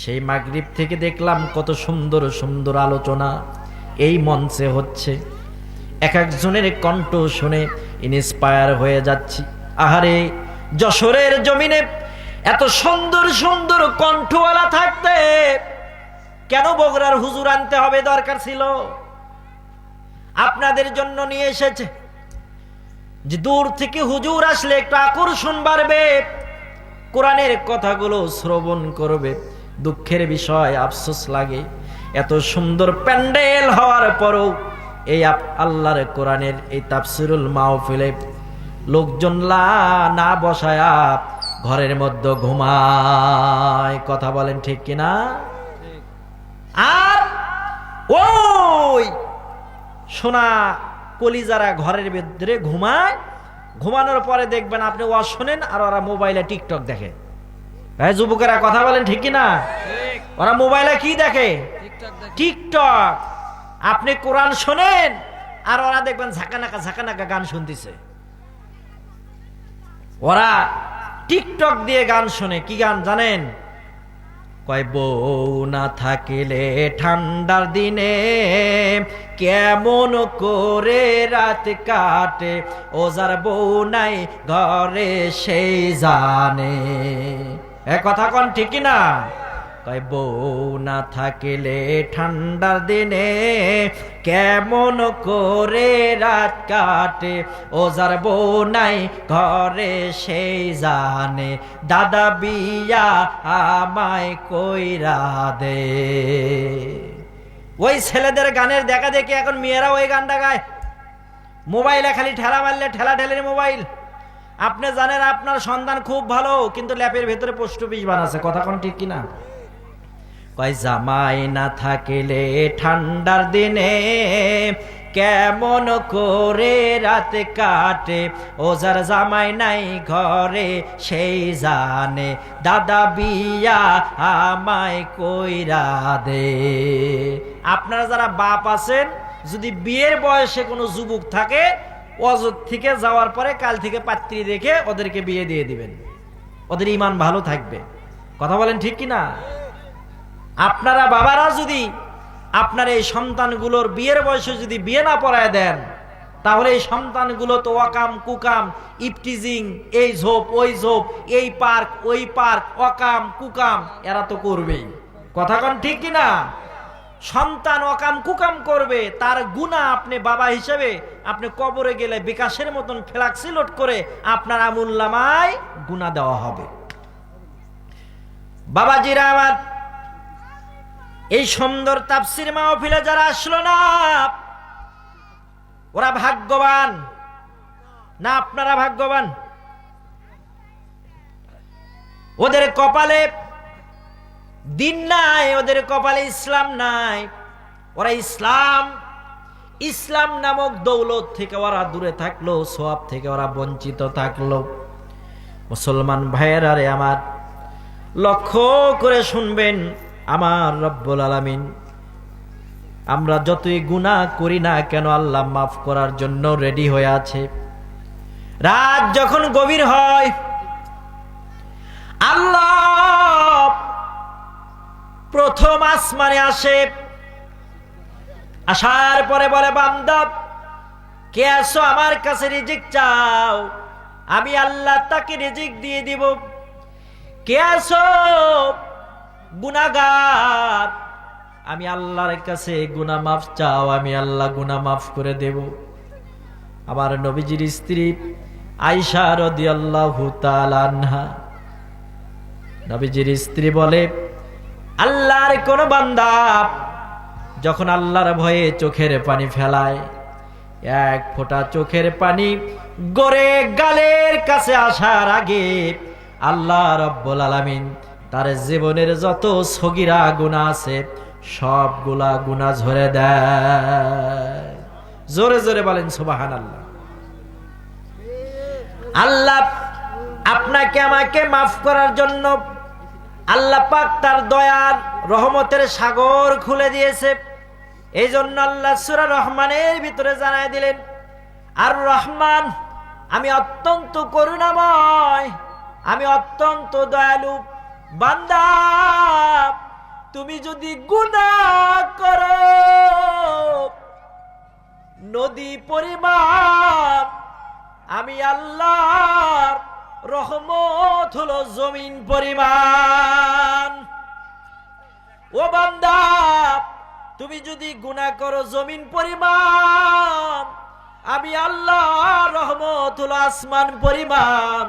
সেই মাগরিব থেকে দেখলাম কত সুন্দর সুন্দর আলোচনা এই মঞ্চে হচ্ছে। এক একজনের কণ্ঠ শুনে ইন্সপায়ার হয়ে যাচ্ছি। আহারে, যশোরের জমিনে এত সুন্দর সুন্দর কণ্ঠওয়ালা থাকতে কেন বগুড়ার হুজুর আনতে হবে? দরকার ছিল। আপনাদের জন্য নিয়ে এসেছে যে দূর থেকে হুজুর আসলে একটু আকর্ষণ বাড়বে, কোরআনের কথাগুলো শ্রবণ করবে। দুঃখের বিষয়, আফসোস লাগে, এত সুন্দর প্যান্ডেল হওয়ার পরও এই আল্লাহর কোরআনের এই তাফসিরুল মাহফিলে লোকজন না বসায়া ঘরের মধ্যে ঘুমায়। কথা বলেন ঠিক কিনা? আর ওই সোনা কলিজারা ঘরের ভিতরে ঘুমায়। ঘুমানোর পরে দেখবেন আপনি ওয়াজ শোনেন আর ওরা মোবাইলে টিকটক দেখে। ভাই যুবকেরা কথা বলেন ঠিক কিনা? ওরা মোবাইলে কি দেখে? টিকটক। আপনি কোরআন শোনেন আর ওরা দেখবেন ঝাঁকানাকা গান শুনতেছে। ওরা টিকটক দিয়ে গান শোনে। কি গান জানেন? কয় বউ না থাকিলে ঠান্ডার দিনে কেমন করে রাত কাটে, ও যার বউ নাই ঘরে সেই জানে। এ কথা কোন ঠিক না? কয় বউ না থাকিলে ঠান্ডার দিনে কেমন করে রাত কাটে, ও যার বউ নাই ঘরে সেই জানে, দাদা বিয়া আমায় কইরা দে। ওই ছেলেদের গানের দেখা দেখি এখন মেয়েরা ওই গানটা গায়। মোবাইলে খালি ঠেলা মারলে ঠেলা ঠেলের মোবাইল। আপনি জানেন আপনার সন্তান খুব ভালো, কিন্তু ল্যাপের ভেতরে পোস্ট অফিস বানাচ্ছে, কথা কোন ঠিক কিনা? কয় জামাই না থাকিলে ঠান্ডার দিনে কেমন করে রাত কাটে, ও যার জামাই নাই ঘরে সেই জানে, দাদা বিয়া আমায় কইরা দে। আপনারা যারা বাপ আছেন, যদি বিয়ের বয়সে কোনো যুবক থাকে, অজর থেকে যাওয়ার পরে কাল থেকে পাত্রী দেখে ওদেরকে বিয়ে দিয়ে দিবেন, ওদের ঈমান ভালো থাকবে। কথা বলেন ঠিক কিনা? আপনারা বাবারা যদি আপনার এই সন্তানগুলোর বিয়ের বয়সে যদি বিয়ে না পড়ায় দেন, তাহলে এই সন্তানগুলো তো ওয়াকাম কুকাম ইফটিজিং, এই ঝোপ ওই ঝোপ, এই পার্ক ওই পার্ক, ওয়াকাম কুকাম এরা তো করবেই। কথা কোন ঠিক কিনা? সন্তান ওয়াকাম কুকাম করবে, তার গুনাহ আপনি বাবা হিসেবে আপনি কবরে গেলে বিকাশের মতন ফ্ল্যাক্সি লোড করে আপনার আমুল্লামায় গুনাহ দেওয়া হবে। বাবাজিরা আমার, এই সুন্দর তাফসীর মাহফিলে যারা আসলো না, ওরা ভাগ্যবান না আপনারা ভাগ্যবান? ওদের কপালে দিন নাই, ওদের কপালে ইসলাম নাই। ওরা ইসলাম নামক দৌলত থেকে ওরা দূরে থাকলো, সওয়াব থেকে ওরা বঞ্চিত থাকলো। মুসলমান ভাইয়েরা রে আমার, লক্ষ্য করে শুনবেন, আমার রব্বুল আলামিন আমরা যতই গুনাহ করি না কেন আল্লাহ মাফ করার জন্য রেডি হয়ে আছে। রাত যখন গভীর হয়, আল্লাহ প্রথম আসমানে আসে, আসার পরে বলে, বান্দা কে আসো আমার কাছে রিজিক চাও, আমি আল্লাহ তাকে রিজিক দিয়ে দিব। কে আসো গুনাহগার, আমি আল্লাহর কাছে গুনাহ মাফ চাও, আমি আল্লাহ গুনাহ মাফ করে দেব। আমার নবীজির স্ত্রী আয়েশা রাদিয়াল্লাহু তাআলা আনহা, নবীজির স্ত্রী বলে, আল্লাহর কোন বান্দা যখন আল্লাহর ভয়ে চোখের পানি ফেলায়, এক ফোঁটা চোখের পানি গড়ে গালের কাছে আসার আগে আল্লাহ রব্বুল আলামিন তার জীবনের যত সগীরা গুনাহ আছে সবগুলা গুনাহ ঝরে দেয়। জোরে জোরে বলেন সুবহানাল্লাহ। আল্লাহ আপনাকে আমাকে মাফ করার জন্য আল্লাহ পাক তার দয়ার রহমতের সাগর খুলে দিয়েছে। এই জন্য আল্লাহ সূরা রহমানের ভিতরে জানায় দিলেন, আর রহমান, আমি অত্যন্ত করুণাময়, আমি অত্যন্ত দয়ালু। বান্দা তুমি যদি গুনাহ করো নদী পরিমাণ, আমি আল্লাহর রহমত হলো জমিন পরিমাণ। ও বান্দা, তুমি যদি গুনাহ করো জমিন পরিমাণ, আমি আল্লাহর রহমত হলো আসমান পরিমাণ।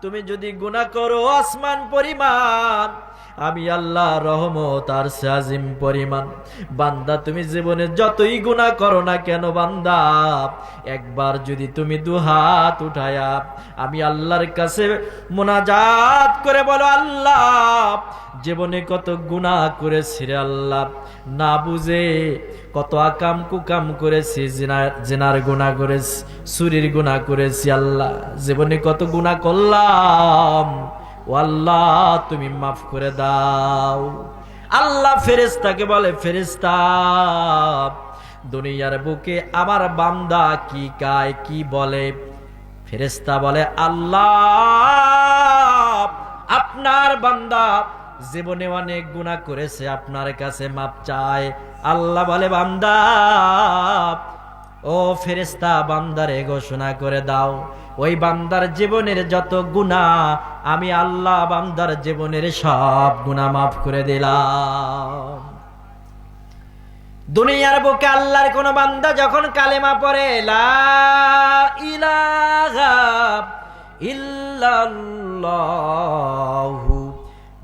তুমি যদি গুনাহ করো আসমান পরিমাণ, আমি আল্লাহ রহমত আর আজিম পরিমাণ। বান্দা তুমি জীবনে যতই গুনাহ করো না কেন বান্দা, একবার যদি তুমি দুহাত উঠায়া আমি আল্লাহর কাছে মুনাজাত করে বলো, আল্লাহ জীবনে কত গুনাহ করেছি রে আল্লাহ, না বুঝে কত আকাম কুকাম করেছি, জিনার গুনাহ করেছি, চুরির গুনাহ করেছি, আল্লাহ জীবনে কত গুনাহ করলাম, ও আল্লাহ তুমি মাফ করে দাও। আল্লাহ ফেরেশতাকে বলে, ফেরেশতা দুনিয়ার বুকে আমার বান্দা কি গায় কি বলে? ফেরেশতা বলে, আল্লাহ আপনার বান্দা জীবনে অনেক গুনাহ করেছে, আপনার কাছে মাপ চায়। আল্লাহ বলে, বান্দা ও ফেরেশতা বান্দারে ঘোষণা করে দাও, ওই বান্দার জীবনের যত গুনাহ আমি আল্লাহ বান্দার জীবনের সব গুনাহ মাফ করে দিলাম। দুনিয়ার বুকে আল্লাহর কোন বান্দা যখন কালেমা পড়ে লা ইলাহা ইল্লাল্লাহু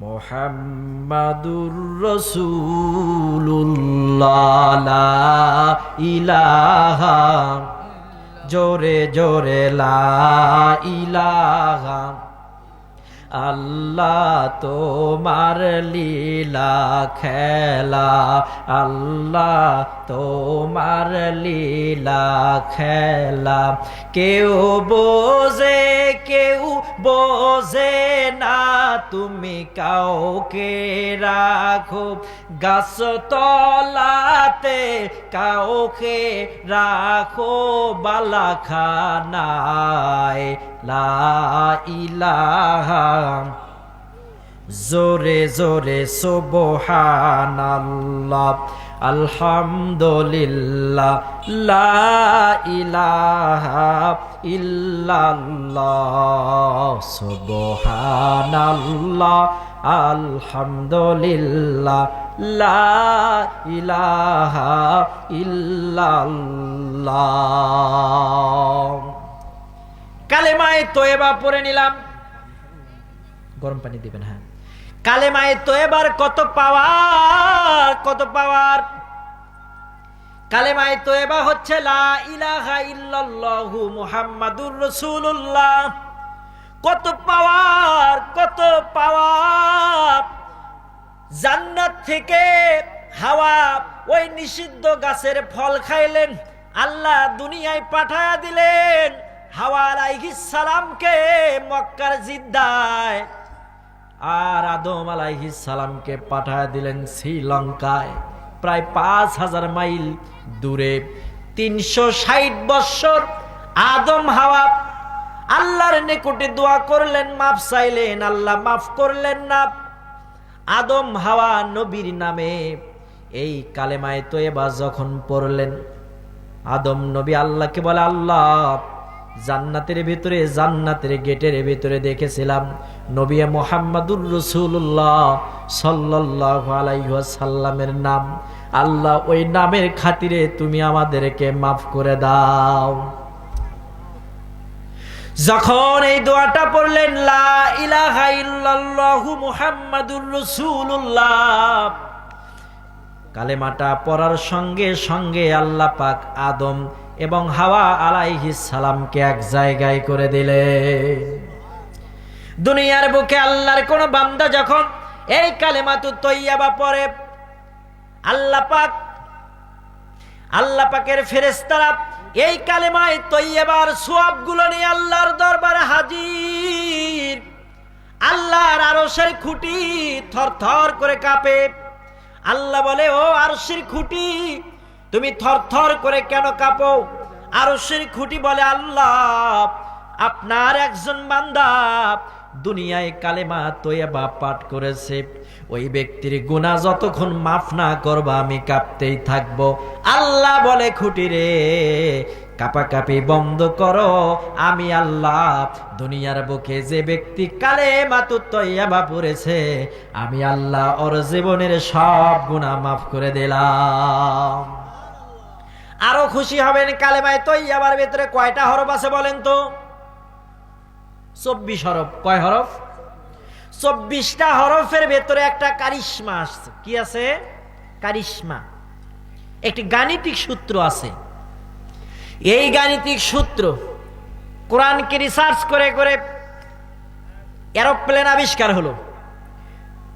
মুহাম্মাদুর রাসূলুল্লাহ, লা ইলাহা, জোরে জোরে লা ইলাহা, আল্লাহ তোমার লীলা খেলা, আল্লাহ তোমার লীলা খেলা, কেউ বোঝে না, তুমি কাউকে রাখো গাছ তলাতে, কাউকে রাখো বালাখানায়, লা ইলাহা, জোরে জোরে সুবহানাল্লাহ, আলহামদুলিল্লাহ, লা ইলাহা ইল্লাল্লাহ, সুবহানাল্লাহ, আলহামদুলিল্লাহ, লা ইলাহা ইল্লাল্লাহ। কালেমায়ে তয়বা পড়ে নিলাম, গরম পানি দিবেন। হ্যাঁ, কালেমায়ে তয়বার কত পাওয়ার, কত পাওয়ার। কালেমায়ে তয়বা হচ্ছে লা ইলাহা ইল্লাল্লাহু মুহাম্মাদুর রাসূলুল্লাহ। কত পাওয়ার, কত পাওয়ার। জান্নাত থেকে হাওয়া ওই নিষিদ্ধ গাছের ফল খাইলেন, আল্লাহ দুনিয়ায় পাঠায়া দিলেন হাওয়া আলাইহিস সালামকে মক্কার জিদ্দায়, আর আদম আলাইহিস সালামকে পাঠায়া দিলেন শ্রীলঙ্কায়, প্রায় 5000 মাইল দূরে। 360 বৎসর আদম হাওয়া আল্লাহর নিকটে দোয়া করলেন, মাফ চাইলেন, আল্লাহ মাফ করলেন না। আদম হাওয়া নবীর নামে এই কালেমায়ে তয়বা যখন পড়লেন, আদম নবী আল্লাহকে বলে, আল্লাহ জান্নাতের ভিতরে, জান্নাতের গেটের ভিতরে দেখেছিলাম নবী মুহাম্মাদুর রাসূলুল্লাহ সাল্লাল্লাহু আলাইহি ওয়াসাল্লামের নাম, আল্লাহ ওই নামের খাতিরে তুমি আমাদেরকে মাফ করে দাও। যখন এই দোয়াটা পড়লেন লা ইলাহা ইল্লাল্লাহু মুহাম্মাদুর রাসূলুল্লাহ, কালেমাটা পড়ার সঙ্গে সঙ্গে আল্লাহ পাক আদম এবং হাওয়া আলাইহিস সালামকে এক জায়গায় করে দিলেন। দুনিয়ার বুকে আল্লাহর কোন বান্দা যখন এই কালেমাতু তয়্যিবা পড়ে, আল্লাহ পাকের ফেরেশতারা এই কালেমায়ে তয়্যিবার সওয়াবগুলো নিয়ে আল্লাহর দরবারে হাজির। আল্লাহর আরশের খুঁটি থরথর করে কাঁপে। আল্লাহ বলে, ও আরশের খুঁটি তুমি থরথর করে কেন কাঁপো? আরশের খুঁটি বলে, আল্লাহ আপনার একজন বান্দা দুনিয়ায় কালেমা তয়্যিবা পাঠ করেছে, ওই ব্যক্তির গুনাহ যতক্ষণ মাফ না করবা আমি কাঁপতেই থাকবো। আল্লাহ বলে, খুঁটি রে কাঁপাকাঁপি বন্ধ করো, আমি আল্লাহ দুনিয়ার বুকে যে ব্যক্তি কালেমাতু তয়্যিবা পড়েছে, আমি আল্লাহ ওর জীবনের সব গুনাহ মাফ করে দিলাম। আরো খুশি হবেন, কালেমায়ে তয়্যিবার ভিতরে কয়টা হরফ আছে বলেন তো? 24 হরফ। কয় হরফ? 24টা হরফের ভেতরে একটা কারিশমা আছে। কি আছে? কারিশমা, একটি গাণিতিক সূত্র আছে। এই গাণিতিক সূত্র কোরআনকে রিসার্চ করে করে এরোপ্লেন আবিষ্কার হলো,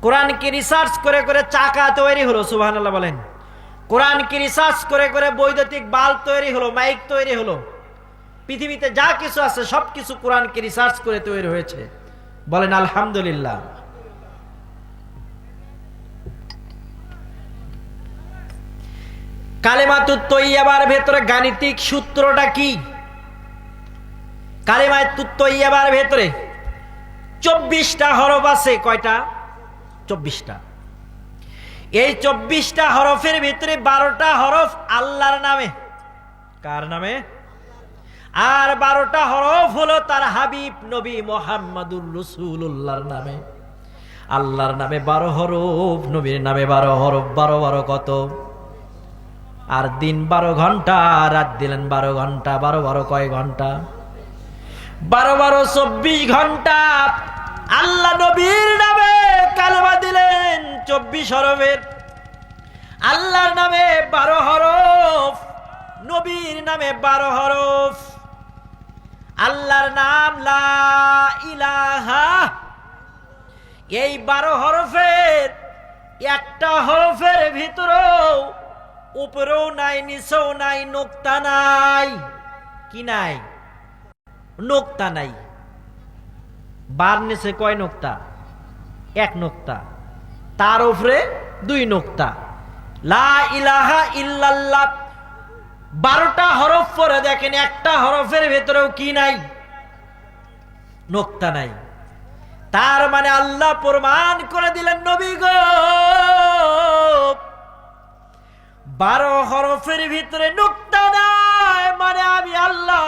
কোরআনকে রিসার্চ করে করে চাকা তৈরি হলো, সুবহানাল্লাহ বলেন। কোরআনকে রিসার্চ করে করে বৈদ্যুতিক বাল্ব তৈরি হলো, মাইক তৈরি হলো। পৃথিবীতে যা কিছু আছে সবকিছু কোরআনকে রিসার্চ করে তৈরি হয়েছে, বলেন আলহামদুলিল্লাহ। কালেমাতু তয়্যিবার ভেতরে গাণিতিক সূত্রটা কি? কালেমাতু তয়্যিবার ভেতরে 24টা হরফ আছে। কয়টা? 24টা। এই 24টা হরফের ভিতরে 12টা হরফ আল্লাহর নামে, কার নামে? আর 12টা হরফ হলো তার হাবিব নবী মুহাম্মাদুর রাসূলুল্লাহর নামে। আল্লাহর নামে 12 হরফ, নবীর নামে 12 হরফ। 12 12 কত? আর দিন 12 ঘন্টা, রাত দিলেন 12 ঘন্টা। 12 12 কয় ঘন্টা? 12 12 24 ঘন্টা। আল্লাহ নবীর নামে কালেমা দিলেন 24 হরফের। আল্লাহর নামে 12 হরফ, নবীর নামে 12 হরফ। আল্লাহর নাম লা ইলাহা, এই 12 হরফের একটা হরফের ভিতরেও উপরেও নাই, নিচেও নাই, নোক্তা নাই। কি নাই? নোক্তা নাই। বার নিচে কয় নোক্তা? 1 নোক্তা। তার উপরে 2 নোক্তা। লা ইলাহা ইল্লাল্লাহ 12টা হরফ পরে দেখেন, একটা হরফের ভেতরেও কি নাই? নোক্তা নাই। তার মানে আল্লাহ প্রমাণ করে দিলেন, নবী গো 12 হরফের ভিতরে নোক্তা নাই, মানে আমি আল্লাহ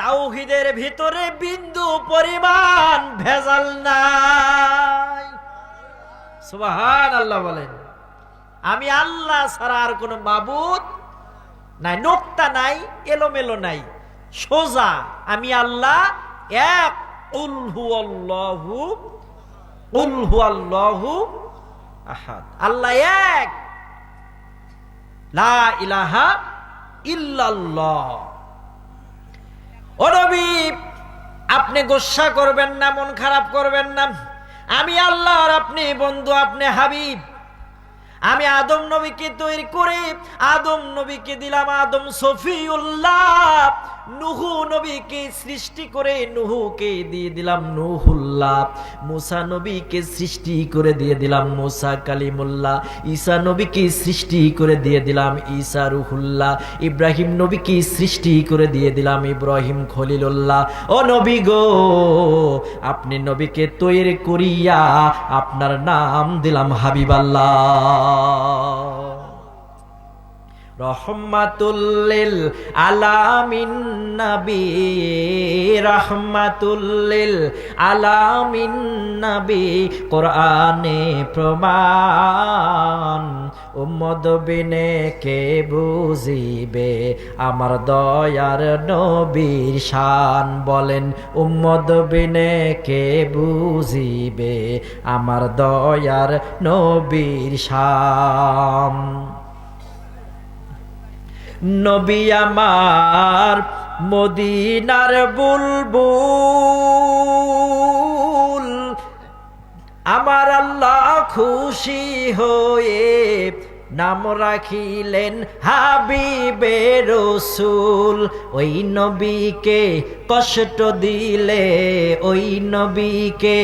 তাওহীদের ভিতরে বিন্দু পরিমাণ ভেজাল নাই। সুবহানাল্লাহ বলেন। আমি আল্লাহ ছাড়া আর কোনো মাবুদ নাই, নোক্তা নাই, এলোমেলো নাই, সোজা। আমি আল্লাহ এক। কুল হুয়াল্লাহু আহাদ। আল্লাহ এক, লা ইলাহা ইল্লাল্লাহ। ও নবী, আপনি গোসা করবেন না, মন খারাপ করবেন না। আমি আল্লাহ আর আপনি বন্ধু, আপনি হাবিব। আমি আদম নবীকে তৈরি করে আদম নবীকে দিলাম আদম সফিউল্লাহ। নুহু নবীকে সৃষ্টি করে নুহুকে দিয়ে দিলাম নুহুল্লাহ। মুসা নবীকে সৃষ্টি করে দিয়ে দিলাম মুসা কালিমুল্লাহ। ঈসা নবীকে সৃষ্টি করে দিয়ে দিলাম ঈসা রুহুল্লাহ। ইব্রাহিম নবীকে সৃষ্টি করে দিয়ে দিলাম ইব্রাহিম খলিলুল্লাহ। ও নবী গো, আপনি নবীকে তৈরি করিয়া আপনার নাম দিলাম হাবিবাল্লাহ। রহমাতুল লিল আলামিন নবী, রহমাতুল লিল আলামিন নবী। কোরআনে প্রমাণ, উম্মত বিনে কে বুঝিবে আমার দয়ার নবীর শান। বলেন, উম্মত বিনে কে বুঝিবে আমার দয়ার নবীর শান। নবী আমার মদিনার বুলবুল, আমার আল্লাহ খুশি হয়ে নাম রাখিলেন হাবিবে রসুল। ওই নবীকে কষ্ট দিলে, ওই নবীকে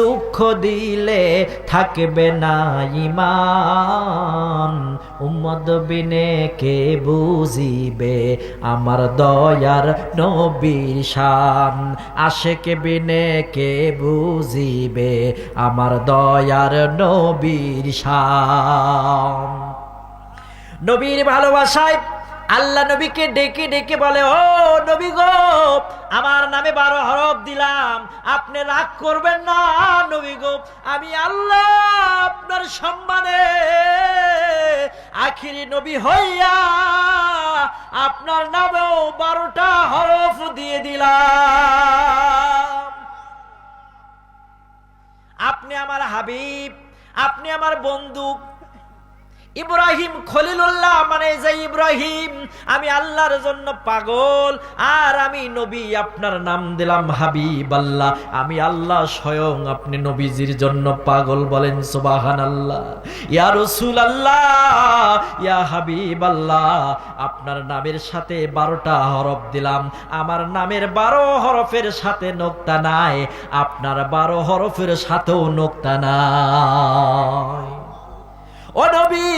দুঃখ দিলে থাকবে না ঈমান। উম্মত বিনে কে বুঝিবে আমার দয়ার নবীর শান। আশেক বিনে কে বুঝিবে আমার দয়ার নবীর শান। নবীর ভালোবাসায় আল্লাহ নবীকে ডেকে ডেকে বলে, ও নবী গো, আমার নামে 12 হরফ দিলাম, আপনি রাগ করবেন না নবী গো। আমি আল্লাহ আপনার সম্মানে আখিরি নবী হইয়া আপনার নামেও 12টা হরফ দিয়ে দিলাম। আপনি আমার হাবিব, আপনি আমার বন্ধু। ইব্রাহিম খলিলুল্লাহ মানে যে ইব্রাহিম, আমি আল্লাহর জন্য পাগল, আর আমি নবী আপনার নাম দিলাম হাবিব আল্লাহ। আমি আল্লাহ স্বয়ং আপনি নবীজির জন্য পাগল। বলেন সুবহানাল্লাহ। ইয়া রাসূলুল্লাহ, ইয়া হাবিব আল্লাহ, আপনার নামের সাথে 12টা হরফ দিলাম। আমার নামের 12 হরফের সাথে নোক্তা নাই, আপনার 12 হরফের সাথেও নোক্তা নাই। ও নবী,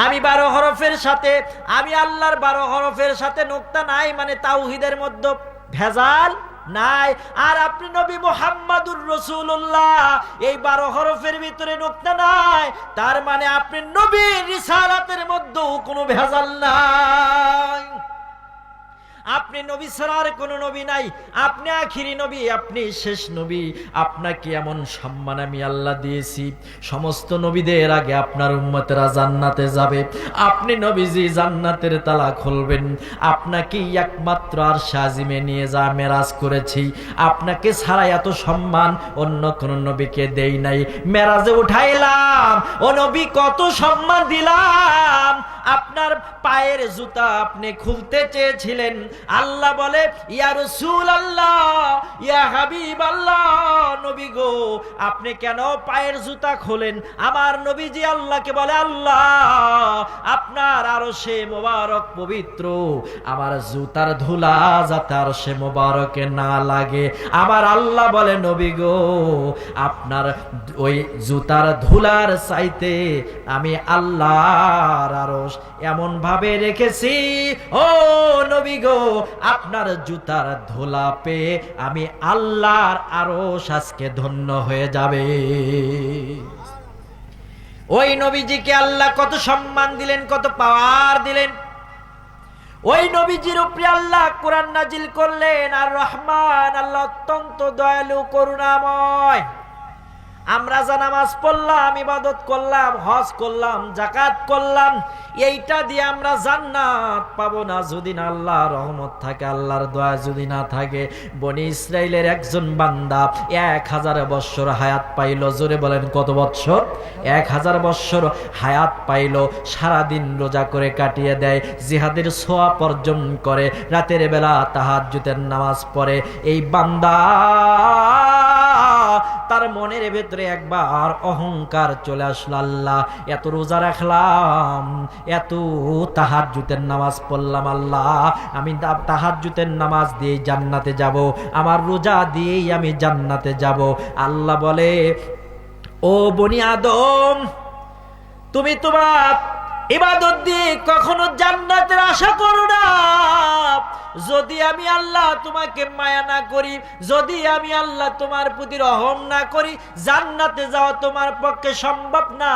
আমি 12 হরফের সাথে, আমি আল্লাহর 12 হরফের সাথে নোক্তা নাই, মানে তাওহীদের মধ্যে ভেজাল নাই। আর আপনি নবী মুহাম্মাদুর রাসূলুল্লাহ, এই 12 হরফের ভিতরে নোক্তা নাই, তার মানে আপনি নবীর রিসালাতের মধ্যেও কোনো ভেজাল নাই। আপনি নবী ছাড়া আর কোনো নবী নাই, আপনি আখিরি নবী, আপনি শেষ নবী। আপনাকে এমন সম্মান আমি আল্লাহ দিয়েছি, সমস্ত নবীদের আগে আপনার উম্মতেরা জান্নাতে যাবে, আপনি নবীজি জান্নাতের তালা খুলবেন। আপনাকে একমাত্র আরশে আজিমে নিয়ে যা মেরাজ করেছি, আপনাকে ছাড়া এত সম্মান অন্য কোন নবীকে দেই নাই। মেরাজে উঠাইলাম, ও নবী কত সম্মান দিলাম। আপনার পায়ের জুতা আপনি খুলতে চেয়েছিলেন, আল্লাহ বলে ইয়া রাসূলুল্লাহ, ইয়া হাবিবাল্লাহ, নবী গো আপনি কেন পায়ের জুতা খোলেন? আমার নবীজি আল্লাহকে বলে, আল্লাহ আপনার আরশে মোবারক পবিত্র, আমার জুতার ধুলা যাতে আরশে মোবারকে না লাগে। আমার আল্লাহ বলে, নবী গো আপনার ওই জুতার ধুলার চাইতে আমি আল্লাহর আরশ এমন ভাবে রেখেছি, ও নবী গো আপনার জুতার ধুলা পেয়ে আমি আল্লাহর আরশ আজকে ধন্য হয়ে যাবে। ওই নবীজিকে আল্লাহ কত সম্মান দিলেন, কত পাওয়ার দিলেন। ওই নবীজির উপরে আল্লাহ কোরআন নাজিল করলেন। আর রহমান, আল্লাহ অত্যন্ত দয়ালু করুণাময়। আমরা যা নামাজ পড়লাম, ইবাদত করলাম, হজ করলাম, যাকাত করলাম, এইটা দিয়ে আমরা জান্নাত পাবো না যদি না আল্লাহর রহমত থাকে, আল্লাহর দয়া যদি না থাকে। বনি ইসরাইলের একজন বান্দা 1000 বৎসর হায়াত পাইল। জোরে বলেন কত বৎসর? 1000 বৎসর হায়াত পাইল। সারাদিন রোজা করে কাটিয়ে দেয়, জিহাদের সওয়াব অর্জন করে, রাতের বেলা তাহাজ্জুদের নামাজ পড়ে। এই বান্দা তার মনের ভেতরে একবার অহংকার চলে আসলো, আল্লাহ এত রোজা রাখলাম, এত তাহাজ্জুদের নামাজ পড়লাম, আল্লাহ আমি তাহাজ্জুদের নামাজ দিয়ে জান্নাতে যাব, আমার রোজা দিয়েই আমি জান্নাতে যাব। আল্লাহ বলে, ও বনি আদম, তুমি তোমার ইবাদত দিয়ে কখনো জান্নাতের আশা করো না। যদি আমি আল্লাহ তোমাকে মায়া না করি, যদি আমি আল্লাহ তোমার প্রতি রহম না করি, জান্নাতে যাওয়া তোমার পক্ষে সম্ভব না।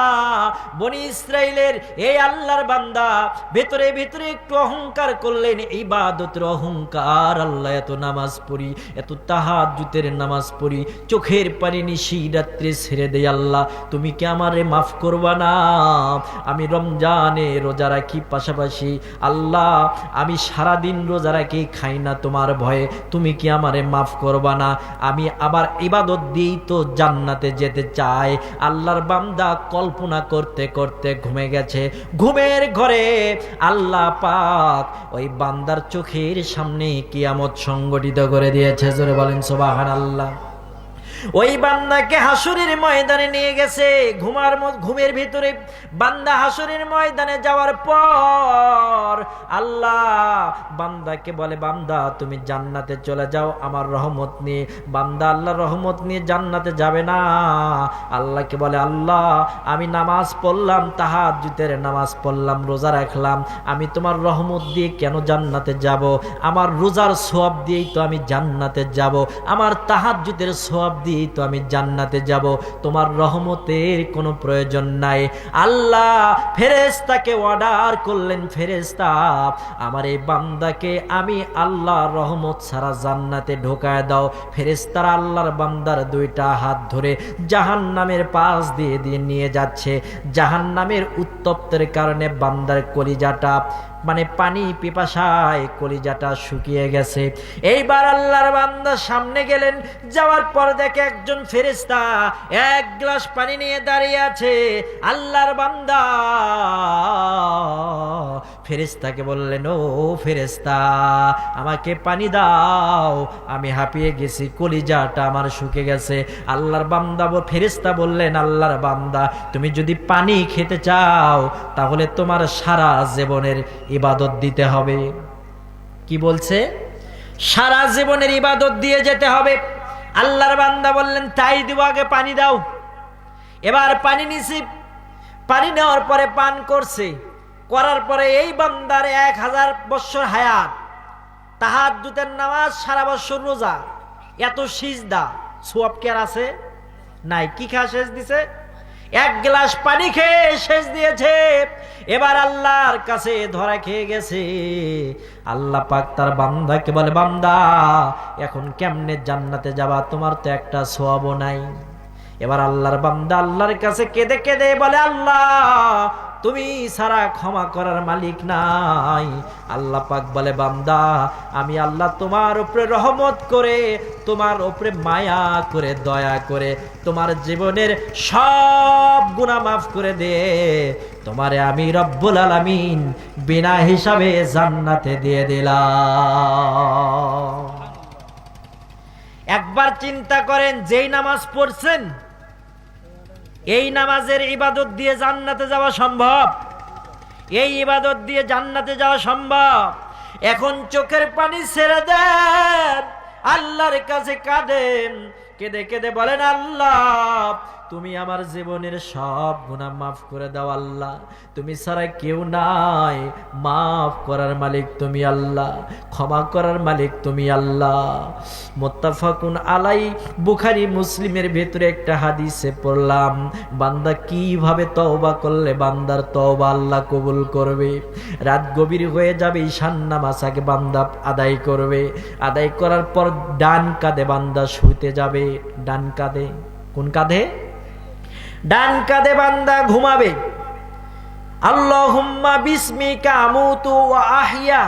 বনি ইসরাইলের এই আল্লাহর বান্দা ভেতরে ভেতরে একটু অহংকার করলেন, ইবাদতের অহংকার। আল্লাহ এত নামাজ পড়ি, এত তাহাজ্জুদের নামাজ পড়ি, চোখের পানি নিশি রাত্রে ছেড়ে দেই, আল্লাহ তুমি কি আমারে মাফ করবা না? আমি রমজানে রোজা রাখি, পাশাপাশি আল্লাহ আমি সারাদিন রোজা রাখি, খাই না তোমার ভয়ে, তুমি কি আমারে মাফ করবা না? আমি আবার ইবাদত দিয়েই তো জান্নাতে যেতে চাই। আল্লাহর বান্দা কল্পনা করতে করতে ঘুমে গেছে। ঘুমের ঘরে আল্লাহ পাক ওই বান্দার চোখের সামনে কিয়ামত সংগঠিত করে দিয়েছে। জোরে বলেন সুবহানাল্লাহ। ওই বান্দাকে হাসরের ময়দানে নিয়ে গেছে। ঘুমের ভিতরে বান্দা হাসরের ময়দানে যাওয়ার পর আল্লাহ বান্দাকে বলে, বান্দা তুমি জান্নাতে চলে যাও আমার রহমত নিয়ে। বান্দা আল্লাহর রহমত নিয়ে জান্নাতে যাবে না। আল্লাহকে বলে, আল্লাহ আমি নামাজ পড়লাম, তাহাজ্জুদের নামাজ পড়লাম, রোজা রাখলাম, আমি তোমার রহমত দিয়ে কেন জান্নাতে যাব? আমার রোজার সওয়াব দিয়েই তো আমি জান্নাতে যাব, আমার তাহাজ্জুদের সওয়াব দিয়ে তো আমি জান্নাতে যাব, তোমার রহমতের কোনো প্রয়োজন নাই। আল্লাহ ফেরেশতাকে অর্ডার করলেন, ফেরেশতা আমার এই বান্দাকে আমি আল্লাহর রহমত ছাড়া জান্নাতে ঢোকায় দাও। ফেরেশতারা আল্লাহর বান্দার দুইটা হাত ধরে জাহান্নামের পাশ দিয়ে দিয়ে নিয়ে যাচ্ছে। জাহান্নামের উত্তপ্তের কারণে বান্দার কলিজাটা মানে পানি পিপাসায় কলিজাটা শুকিয়ে গেছে। এইবার আল্লাহর বান্দা সামনে গেলেন, যাওয়ার পর দেখে একজন ফেরেশতা এক গ্লাস পানি নিয়ে দাঁড়িয়ে আছে। আল্লাহর বান্দা ফেরেশতাকে বললেন, ও ফেরেশতা আমাকে পানি দাও, আমি হাঁপিয়ে গেছি, কলিজাটা আমার শুকে গেছে। আল্লাহর বান্দা ফেরেশতা বললেন, আল্লাহর বান্দা তুমি যদি পানি খেতে চাও তাহলে তোমার সারা জীবনের ইবাদত দিতে হবে। কি বলছে? সারা জীবনের ইবাদত দিয়ে যেতে হবে। আল্লাহর বান্দা বললেন, তাই দিব, আগে পানি দাও। এবার পানি নিছি, পানি নেওয়ার পরে পান করছে, করার পরে এই বান্দার 1000 বৎসর হায়াত, তাহাজ্জুদের নামাজ, সারা বৎসর রোজা, এত সিজদা, সওয়াব কি আর আছে? নাই। কি খা শেষ দিছে? এক গ্লাস পানি খেয়ে শেষ দিয়েছে, এবার আল্লাহর কাছে ধরা খেয়ে গেছে। আল্লাহ পাক তার বান্দাকে বলে, বান্দা এখন কেমনে জান্নাতে যাবা, তোমার তো একটা সওয়াবও নাই। এবার আল্লাহর বান্দা আল্লাহর কাছে কেঁদে কেঁদে বলে, আল্লাহ তুমি সারা ক্ষমা করার মালিক নাই। আল্লাহ পাক বলে, বান্দা আমি আল্লাহ তোমার উপরে রহমত করে, তোমার উপরে মায়া করে, দয়া করে তোমার জীবনের সব গুনাহ মাফ করে দে, তোমারে আমি রব্বুল আলামিন বিনা হিসাবে জান্নাতে দিয়ে দিলাম। একবার চিন্তা করেন, যেই নামাজ পড়ছেন এই নামাজের ইবাদত দিয়ে জান্নাতে যাওয়া সম্ভব? এই ইবাদত দিয়ে জান্নাতে যাওয়া সম্ভব? এখন চোখের পানি ছেড়ে দেন, আল্লাহর কাছে কাঁদেন, কেঁদে কেঁদে বলেন, আল্লাহ তুমি আমার জীবনের সব গুনাহ মাফ করে দাও। আল্লাহ তুমি ছাড়া কেউ নাই, মাফ করার মালিক তুমি আল্লাহ, ক্ষমা করার মালিক তুমি আল্লাহ। মুত্তাফাকুন আলাই, বুখারী মুসলিমের ভেতরে একটা হাদিসে পড়লাম, বান্দা কিভাবে তওবা করলে বান্দার তওবা আল্লাহ কবুল করবে। রাত গভীর হয়ে যাবে, ঈশান নামাজ আগে বান্দা আদায় করবে, আদায় করার পর ডান কাঁধে বান্দা শুতে যাবে। ডান কাঁধে, কোন কাঁধে? ডান কাঁধে বান্দা ঘুমাবে। আল্লাহুম্মা বিসমিকা আমুতু ওয়া আহইয়া,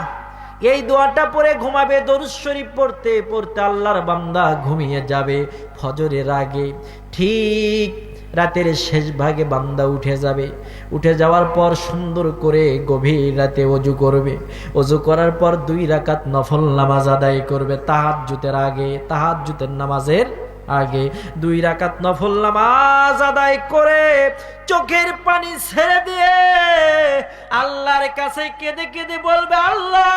এই দোয়াটা পড়ে ঘুমাবে। দরুদ শরীফ পড়তে পড়তে আল্লাহর বান্দা ঘুমিয়ে যাবে। ফজরের আগে ঠিক রাতের শেষ ভাগে বান্দা উঠে যাবে। উঠে যাওয়ার পর সুন্দর করে গভীর রাতে ওযু করবে। ওযু করার পর 2 রাকাত নফল নামাজ আদায় করবে। তাহাজ্জুদের আগে, তাহাজ্জুদের নামাজের আগে 2 রাকাত নফল নামাজ আদায় করে চোখের পানি ছেড়ে দিয়ে আল্লাহর কাছে কেঁদে কেঁদে বলবে, আল্লাহ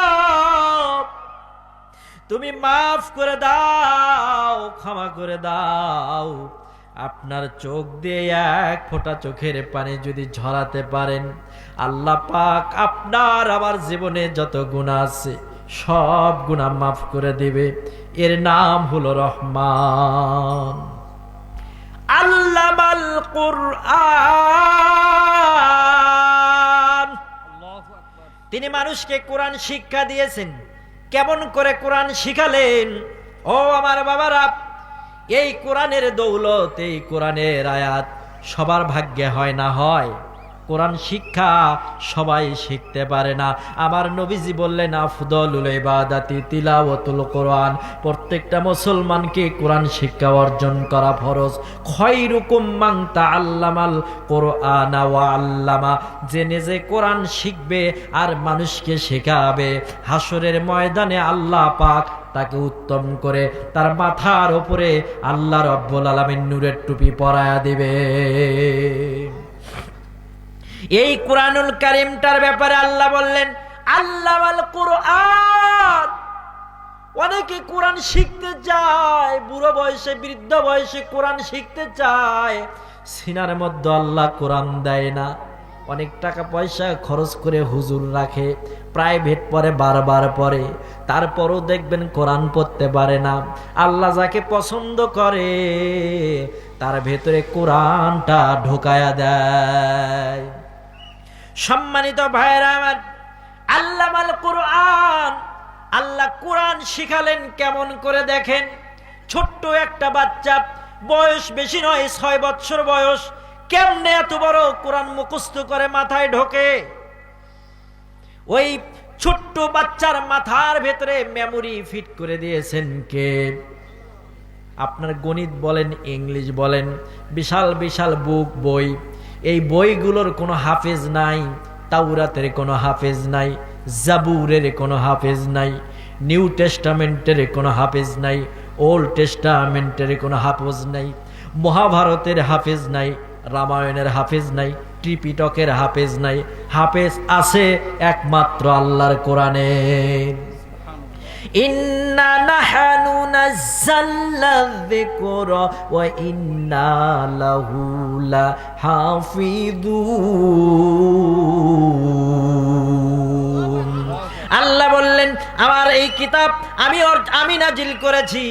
তুমি মাফ করে দাও, ক্ষমা করে দাও। আপনার চোখ দিয়ে এক ফোঁটা চোখের পানি যদি ঝরাতে পারেন, আল্লাহ পাক আপনার আমার জীবনে যত গুনাহ আছে সব গুনাহ মাফ করে দিবে। এর নাম হলো রহমান। আল্লামাল কুরআন, তিনি মানুষকে কোরআন শিক্ষা দিয়েছেন। কেমন করে কোরআন শিখালেন? ও আমার বাবারা, এই কোরআনের দৌলত, এই কোরআনের আয়াত সবার ভাগ্যে হয় না। হয় কোরআন শিক্ষা সবাই শিখতে পারে না। আমার নবীজি বললেন, আফদলুল ইবাদাতি তিলাওয়াতুল কোরআন, প্রত্যেকটা মুসলমানকে কোরআন শিক্ষা অর্জন করা ফরজ। খায়রুকুম মান তাআল্লামাল কোরআনা ওয়া আল্লামা, যে নিজে কোরআন শিখবে আর মানুষকে শেখাবে, হাসরের ময়দানে আল্লাহ পাক তাকে উত্তম করে তার মাথার উপরে আল্লাহ রব্বুল আলামিন নূরের টুপি পরায়া দিবে। এই কুরআনুল কারীমটার ব্যাপারে আল্লাহ বললেন, আল্লামাল কুরআন। অনেকে কোরআন শিখতে চায়, বুড়ো বয়সে বৃদ্ধ বয়সে কোরআন শিখতে চায়, সিনার মধ্যে আল্লাহ কোরআন দেয় না। অনেক টাকা পয়সা খরচ করে হুজুর রাখে, প্রাইভেট পড়ে, বারবার পড়ে, তারপরও দেখবেন কোরআন পড়তে পারে না। আল্লাহ যাকে পছন্দ করে তার ভেতরে কোরআনটা ঢোকায়া দেয়। সম্মানিত ভাইরা আমার, আল্লামাল কুরআন, আল্লাহ কোরআন শিখালেন কেমন করে দেখেন। ছোট্ট একটা বাচ্চা, বয়স বেশি নয়, 6 বছর বয়স, কেমনে এত বড় কোরআন মুখস্থ করে মাথায় ঢোকে? ওই ছোট্ট বাচ্চার মাথার ভেতরে মেমোরি ফিট করে দিয়েছেন কে? আপনার গণিত বলেন, ইংলিশ বলেন, বিশাল বিশাল বুক, বই, এই বইগুলোর কোনো হাফেজ নাই। তাওরাতের কোনো হাফেজ নাই, জাবুরের কোনো হাফেজ নাই, নিউ টেস্টামেন্টের কোনো হাফেজ নাই, ওল্ড টেস্টামেন্টের কোনো হাফেজ নাই, মহাভারতের হাফেজ নাই, রামায়ণের হাফেজ নাই, ত্রিপিটকের হাফেজ নাই। হাফেজ আছে একমাত্র আল্লাহর কোরআনে। ইন্না নাহনু নাযালনা যিকরা ওয়া ইন্না লাহু লাহাফিযুন। আল্লাহ বললেন, আমার এই কিতাব আমি নাজিল করেছি,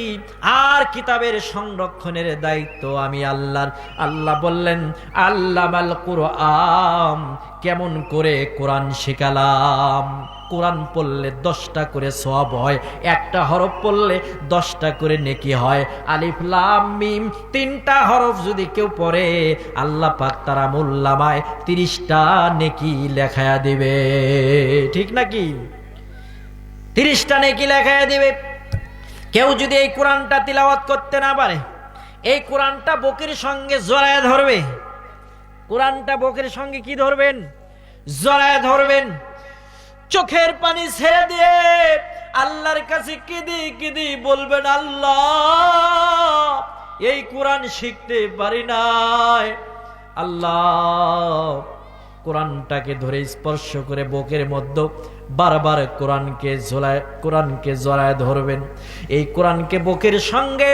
আর কিতাবের সংরক্ষণের দায়িত্ব আমি আল্লাহর। আল্লাহ বললেন আল্লামাল কুরআন, কেমন করে কোরআন শেখালাম। কোরআন পড়লে 10টা করে সওয়াব হয়, একটা হরফ পড়লে 10টা করে নেকি হয়। আলিফ লাম মিম 3টা হরফ যদি কেউ পড়ে, আল্লাহ পাক তার আমুল্লামায় 30টা নেকি লেখায়া দিবে। ঠিক নাকি? 30টা নেকি লেখায়া দিবে। কেউ যদি এই কোরআনটা তিলাওয়াত করতে না পারে, এই কোরআনটা বুকের সঙ্গে জড়ায় ধরবে। কোরআনটা বুকের সঙ্গে কি ধরবেন? জড়ায় ধরবেন। চোখের পানি ছেড়ে দিয়ে আল্লাহর কাছে কেঁদে বলবেন, আল্লাহ এই কোরআন শিখতে পারি নাই, আল্লাহ কোরআনটাকে ধরে স্পর্শ করে বুকের মধ্যে বারবার কোরআনকে জড়ায় ধরবেন। এই কোরআনকে বুকের সঙ্গে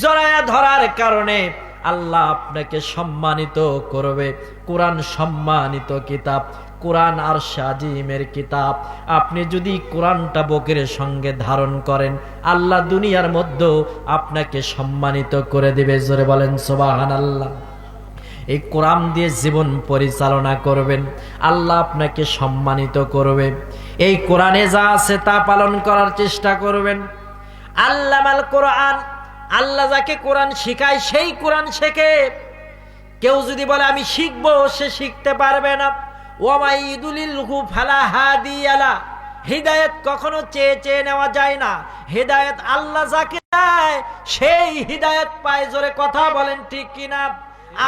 জড়ায় ধরার কারণে আল্লাহ আপনাকে সম্মানিত করবে। কোরআন সম্মানিত কিতাব, কোরআন আরশ আজিমের কিতাব। আপনি যদি কোরআনটা বুকের সঙ্গে ধারণ করেন, আল্লাহ দুনিয়ার মধ্যে আপনাকে সম্মানিত করে দিবে। জোরে বলেন সুবহানাল্লাহ। এই কোরআন দিয়ে জীবন পরিচালনা করবেন, আল্লাহ আপনাকে সম্মানিত করবে। এই কোরআনে যা আছে তা পালন করার চেষ্টা করবেন। আল্লামাল কোরআন, আল্লাহ যাকে কোরআন শেখায় সেই কোরআন শেখে। কেউ যদি বলে আমি শিখবো, সে শিখতে পারবে না। ওয়ামাইদুলিলহু ফালা হাদিয়া লা, হিদায়াত কখনো চেয়ে নেওয়া যায় না। হিদায়াত আল্লাহ যাকে দেয় সেই হিদায়াত পায়। জোরে কথা বলেন ঠিক কিনা?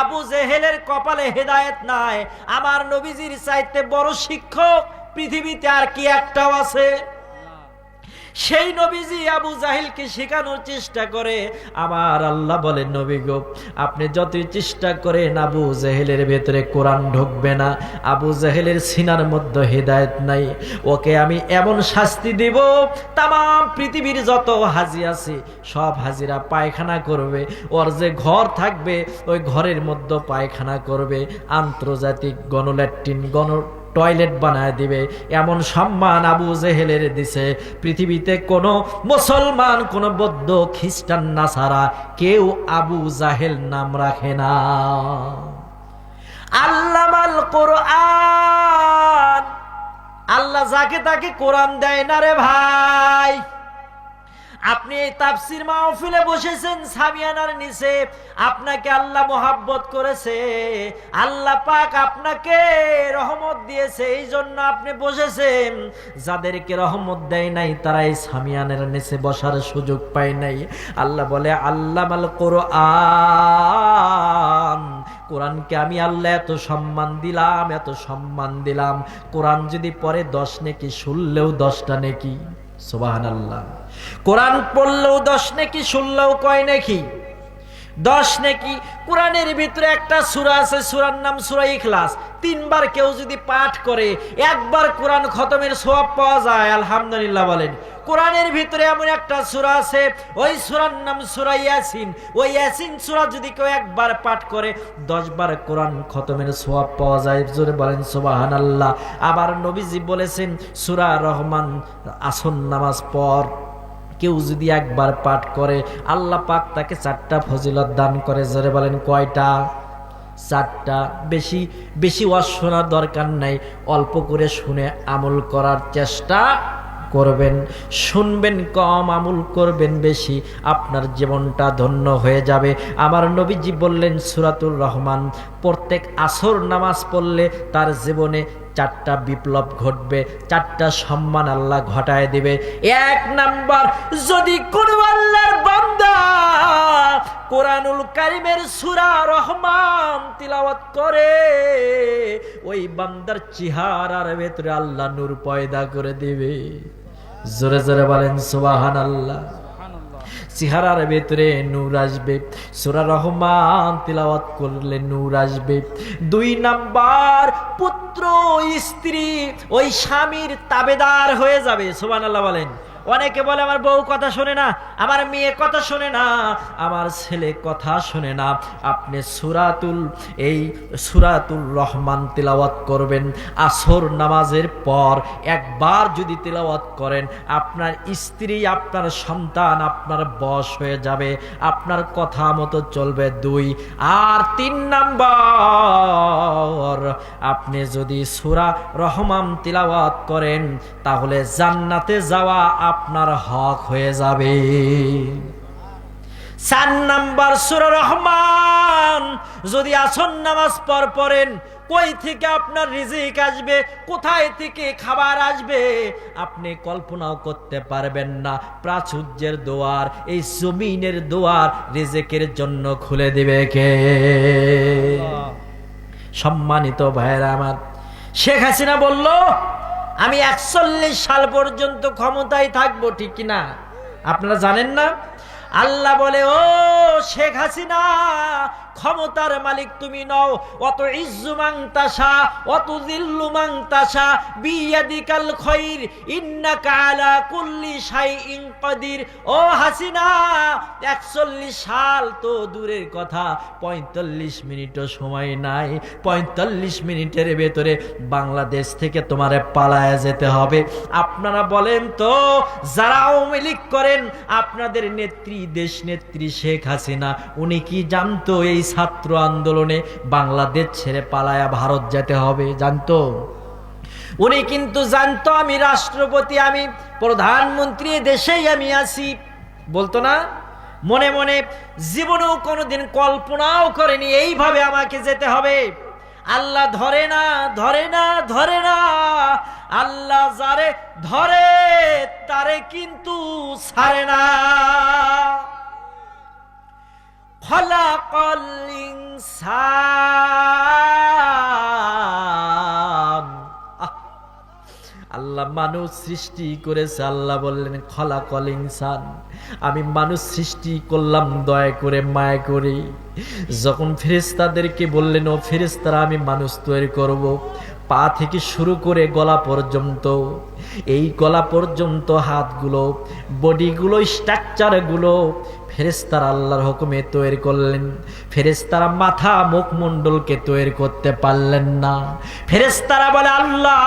আবু জেহেলের কপালে হিদায়াত নাই। আমার নবীজির চাইতে বড় শিক্ষক পৃথিবীতে আর কি একটাও আছে? সেই নবীজি আবু জাহিলকে শেখানোর চেষ্টা করে। আমার আল্লাহ বলেন, নবী গো আপনি যতই চেষ্টা করেন আবু জাহেলের ভেতরে কোরআন ঢুকবে না। আবু জাহেলের সিনার মধ্যে হিদায়াত নাই। ওকে আমি এমন শাস্তি দিব, তামাম পৃথিবীর যত হাজি আছে সব হাজিরা পায়খানা করবে। ওর যে ঘর থাকবে ওই ঘরের মধ্যে পায়খানা করবে। আন্তর্জাতিক গণল্যাট্রিন টয়লেট বানায় দিবে। এমন সম্মান আবু জেহেলের দিছে, পৃথিবীতে কোনো মুসলমান, কোনো বৌদ্ধ, খ্রিস্টান, নাসারা কেউ আবু জাহেল নাম রাখে না। আল্লামাল কোরআন, আল্লাহ যাকে তাকে কোরআন দেয় না রে ভাই। আপনি এই তাফসীর মাহফিলে বসেছেন সামিয়ানার নিচে, আপনাকে আল্লাহ মোহাব্বত করেছে, আল্লাহ পাক আপনাকে রহমত দিয়েছে, এই জন্য আপনি বসেছেন। যাদেরকে রহমত দেয় নাই তারা এই সামিয়ানার নিচে বসার সুযোগ পায় নাই। আল্লাহ বলে আল্লামাল কোরআন, কোরআনকে আমি আল্লাহ এত সম্মান দিলাম, এত সম্মান দিলাম। কোরআন যদি পড়ে 10 নেকি, শুনলেও 10টা নেকি। সুবহানাল্লাহ। কোরআন পড়লেও 10 নেকি, শুনলেও কয় নেকি? 10 নেকি। কোরআনের ভিতরে একটা সূরা আছে, সূরার নাম সূরা ইখলাস। 3 বার কেউ যদি পাঠ করে, একবার কোরআন খতমের সওয়াব পাওয়া যায়। আলহামদুলিল্লাহ বলেন। কোরআনের ভিতরে এমন একটা সূরা আছে, ওই সূরার নাম সূরা ইয়াসিন। ওই ইয়াসিন সূরা যদি কেউ একবার পাঠ করে 10 বার কোরআন খতমের সওয়াব পাওয়া যায়। জোরে বলেন সুবহানাল্লাহ। আবার নবীজি বলেছেন সূরা রহমান, আসর নামাজ পর কেউ যদি একবার পাঠ করে আল্লাহ পাক তাকে 4টা ফজিলত দান করে। জোরে বলেন কয়টা? 4টা। বেশি বেশি ওয়াজ শোনার দরকার নাই, অল্প করে শুনে আমল করার চেষ্টা করবেন। শুনবেন কম, আমল করবেন বেশি, আপনার জীবনটা ধন্য হয়ে যাবে। আমার নবীজি বললেন সূরাতুর রহমান প্রত্যেক আসর নামাজ পড়লে তার জীবনে 4টা বিপ্লব ঘটবে, 4টা সম্মান আল্লাহ ঘটায় দিবে। 1 নাম্বার, যদি কোন আল্লাহর বান্দা কোরআনুল কারীমের সূরা রহমান তিলাওয়াত করে, ওই বান্দার চেহারার ভেতরে আল্লাহ নূর পয়দা করে দিবে। জোরে জোরে বলেন সুবহানাল্লাহ। চেহারার ভেতরে নূর আসবে, সূরা রহমান তিলাওয়াত করলে নূর আসবে। 2 নাম্বার, পুত্র স্ত্রী ওই স্বামীর তাবেদার হয়ে যাবে। সুবহানাল্লাহ বলেন। অনেকে বলে আমার বউ কথা শোনে না, আমার মেয়ে কথা শোনে না, আমার ছেলে কথা শোনে না। আপনি সূরাতুল রহমান তিলাওয়াত করবেন আসর নামাজের পর। একবার যদি তিলাওয়াত করেন, আপনার স্ত্রী, আপনার সন্তান আপনার বশ হয়ে যাবে, আপনার কথা মতো চলবে। 2 আর 3 নাম্বার, আপনি যদি সূরা রহমান তিলাওয়াত করেন তাহলে জান্নাতে যাওয়া আপনার হক হয়ে যাবে। 4 নাম্বার, সূরা রহমান যদি আসর নামাজ পড়েন, কই থেকে আপনার রিজিক আসবে, কোথায় থেকে খাবার আসবে আপনি কল্পনাও করতে পারবেন না। প্রাচুর্যের দুয়ার, এই জমিনের দুয়ার রিজিকের জন্য খুলে দিবে কে? সম্মানিত ভাইরা আমার, শেখ হাসিনা বলল আমি 41 সাল পর্যন্ত ক্ষমতায় থাকবো, ঠিক কিনা? আপনারা জানেন না? আল্লাহ বলে, ও শেখ হাসিনা, ক্ষমতার মালিক তুমি নও। অত ইজ্জু মান তাশা অত যিল্লু মান তাশা বিয়াদিকাল খায়র ইন্নাকা আলা কুল্লি শাইইন কাদির। ও হাসিনা, 41 সাল তো দূরের কথা, 45 মিনিটও সময় নাই। 45 মিনিটের ভেতরে বাংলাদেশ থেকে তোমারে পালায়া যেতে হবে। আপনারা বলেন তো, যারা আওয়ামী লীগ করেন, আপনাদের নেত্রী, দেশ নেত্রী শেখ হাসিনা, উনি কি জানতো এই ছাত্র আন্দোলনে বাংলাদেশ ছেড়ে পালায়া ভারত যেতে হবে? জানতো? উনি কিন্তু জানতো আমি রাষ্ট্রপতি, আমি প্রধানমন্ত্রী, দেশেই আমি আছি, বলতো না? মনে মনে জীবনেও কোনোদিন কল্পনাও করেনি এইভাবে আমাকে যেতে হবে। আল্লাহ ধরে না, ধরে না, ধরে না। আল্লাহ যারে ধরে তারে কিন্তু ছাড়ে না। খলাকাল ইনসান, আল্লাহ মানুষ সৃষ্টি করেছে। আল্লাহ বললেন খলাকাল ইনসান, আমি মানুষ সৃষ্টি করলাম দয়া করে, মায়া করে। যখন ফেরেশতাদেরকে বললেন, ও ফেরেশতারা, আমি মানুষ তৈরি করব, পা থেকে শুরু করে গলা পর্যন্ত, এই গলা পর্যন্ত হাতগুলো, বডিগুলো, স্ট্রাকচারগুলো ফেরেশতারা আল্লাহর হুকুমে তৈরি করলেন। ফেরেশতারা মাথা মুখমণ্ডলকে তৈরি করতে পারলেন না। ফেরেশতারা বলে, আল্লাহ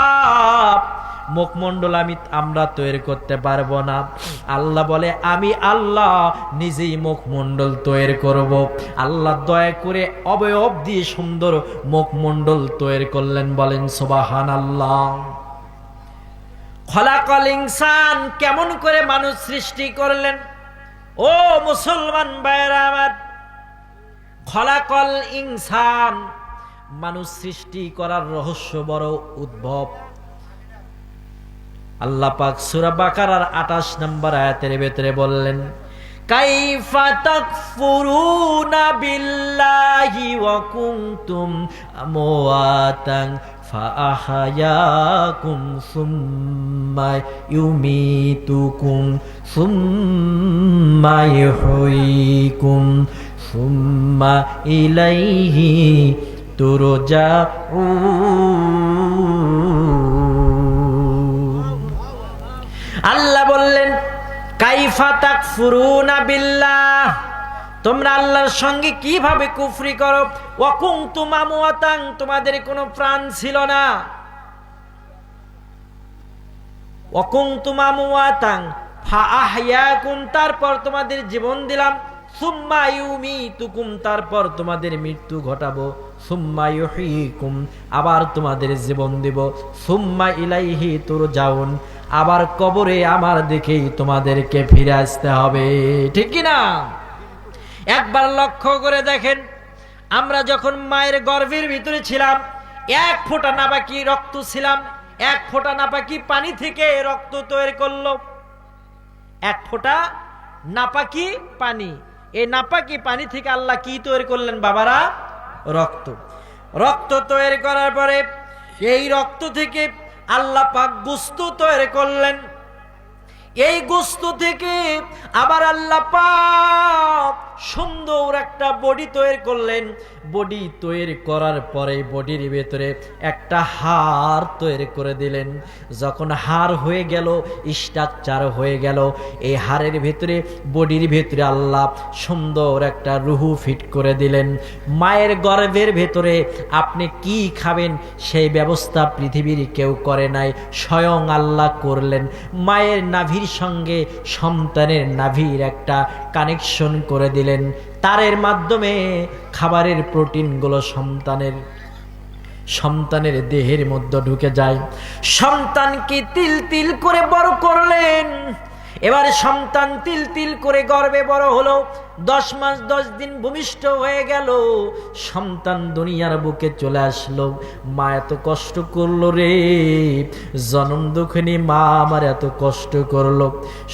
মুখমণ্ডল আমরা তৈরি করতে পারবো না। আল্লাহ বলে, আমি আল্লাহ নিজেই মুখমণ্ডল তৈরি করব। আল্লাহ দয়া করে অবয়ব দিয়ে সুন্দর মুখমণ্ডল তৈরি করলেন। বলেন সুবহানাল্লাহ। খলাকাল ইনসান, কেমন করে মানুষ সৃষ্টি করলেন? ও মুসলমান ভাইরা আমার, খলাকাল ইনসান, মানুষ সৃষ্টি করার রহস্য বড় উদ্ভব। আল্লাহ পাক সূরা বাকারার 28 নম্বর আয়াতের ভেতরে বললেন, কাইফা তাকফুরুনা বিল্লাহি ওয়া কুনতুম আমওয়াতান ফাআহয়াকুম সুম্মা ইউমিতুকুম সুম্মা ইউহয়িকুম সুম্মা ইলাইহি তুরজাউন। আল্লাহ বললেন, কাইফা তাকফুরুনা বিল্লাহ, তোমরা আল্লাহর সঙ্গে কিভাবে কুফরি করো। ওয়া কুনতুম আমওয়াতান, তোমাদের কোনো প্রাণ ছিল না। ওয়া কুনতুম আমওয়াতান ফাআহয়াকুম, তারপর তোমাদের জীবন দিলাম। সুম্মা ইউমিতুকুম, তারপর তোমাদের মৃত্যু ঘটাবো। সুম্মা ইউহয়িকুম, আবার তোমাদের জীবন দেব। সুম্মা ইলাইহি তুরজাউন, আবার কবরে আমার দিকেই তোমাদেরকে ফিরে আসতে হবে। ঠিক কি না? একবার লক্ষ্য করে দেখেন, আমরা যখন মায়ের গর্ভের ভিতরে ছিলাম, 1 ফোঁটা নাপাকি রক্ত ছিলাম। 1 ফোঁটা নাপাকি পানি থেকে রক্ত তৈরি করলো। 1 ফোঁটা নাপাকি পানি, এই নাপাকি পানি থেকে আল্লাহ কি তৈরি করলেন বাবারা? রক্ত। রক্ত তৈরি করার পরে এই রক্ত থেকে আল্লাহ পাক গোশত তৈরি করলেন। এই গোশত থেকে আবার আল্লাহ পাক সুন্দর একটা বডি তৈরি করলেন। বডি তৈরি করার পরে বডির ভেতরে একটা হাড় তৈরি করে দিলেন। যখন হাড় হয়ে গেল, স্ট্রাকচার হয়ে গেল, এই হাড়ের ভেতরে বডির ভেতরে আল্লাহ সুন্দর একটা রুহু ফিট করে দিলেন। মায়ের গর্ভের ভেতরে আপনি কি খাবেন সেই ব্যবস্থা পৃথিবীর কেউ করে নাই, স্বয়ং আল্লাহ করলেন। মায়ের নাভির সঙ্গে সন্তানের নাভির একটা কানেকশন করে দিলেন, তারের মাধ্যমে খাবারের প্রোটিনগুলো সন্তানের দেহের মধ্যে ঢুকে যায়। সন্তানকে তিল তিল করে বড় করলেন। এবার সন্তান তিল তিল করে গর্ভে বড় হলো, 10 মাস 10 দিন ভূমিষ্ঠ হয়ে গেল, সন্তান দুনিয়ার বুকে চলে আসলো। মা এত কষ্ট করলো রে, জন্ম দুঃখিনী মা আমার এত কষ্ট করলো।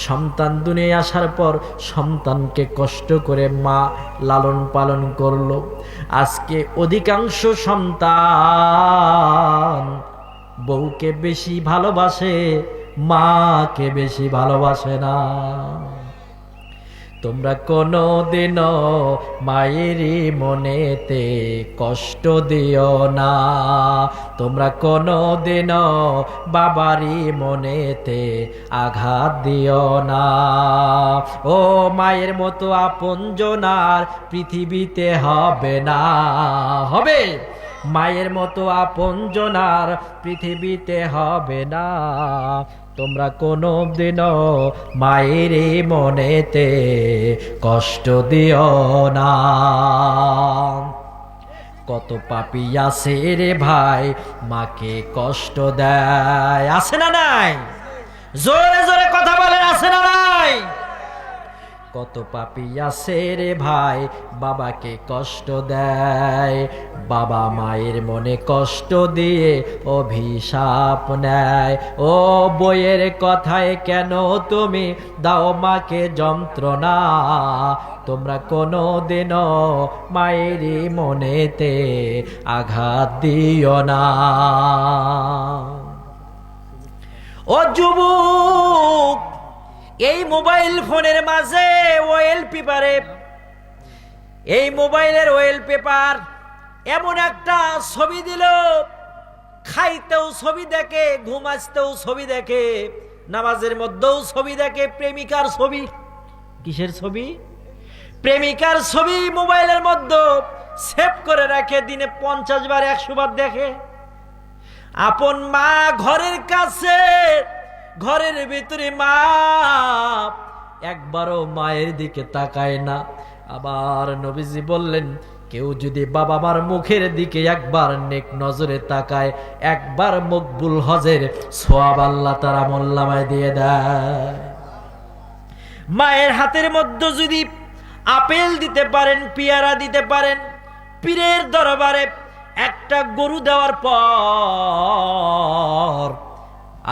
সন্তান দুনিয়ায় আসার পর সন্তানকে কষ্ট করে মা লালন পালন করলো। আজকে অধিকাংশ সন্তান বউকে বেশি ভালোবাসে, মাকে বেশি ভালোবাসে না। তোমরা কোনোদিনও মায়েরই মনেতে কষ্ট দিও না, তোমরা কোনোদিনও বাবারই মনেতে আঘাত দিও না। ও মায়ের মতো আপনজন আর পৃথিবীতে হবে না, হবে মায়ের মতো আপনজন আর পৃথিবীতে হবে না। তোমরা কোনোদিনও মায়ের মনেতে কষ্ট দিও না। কত পাপী আছে রে ভাই মাকে কষ্ট দেয়, আছে না নাই? জোরে জোরে কথা বলেন, আছে না নাই? কত পাপী আছে রে ভাই বাবাকে কষ্ট দেয়, বাবা মায়ের মনে কষ্ট দিয়ে অভিশাপ নেয়। ও বইয়ের কথায় কেন তুমি দাও মাকে যন্ত্রণা, তোমরা কোনোদিনও মায়ের মনেতে আঘাত দিও না। ও যুবক, এই মোবাইল ফোনের মাঝে ওয়েল পেপারে, এই মোবাইলের ওয়েল পেপার এমন একটা ছবি দিল, খাইতেও ছবি দেখে, ঘুমাইতেও ছবি দেখে, নামাজের মধ্যেও ছবি দেখে, প্রেমিকার ছবি। কিসের ছবি? প্রেমিকার ছবি মোবাইলের মধ্যে সেভ করে রাখে, দিনে 50 বার 100 বার দেখে। আপন মা ঘরের কাছে, ঘরের ভিতরে মা, একবারও মায়ের দিকে তাকায় না। আবার নবীজি বললেন, কেউ যদি বাবা মার মুখের দিকে একবার নেক নজরে তাকায়, একবার মকবুল হজের সওয়াব আল্লাহ তার আমলনামায় দিয়ে দেয়। মায়ের হাতের মধ্যে যদি আপেল দিতে পারেন, পেয়ারা দিতে পারেন, পীরের দরবারে একটা গরু দেওয়ার পর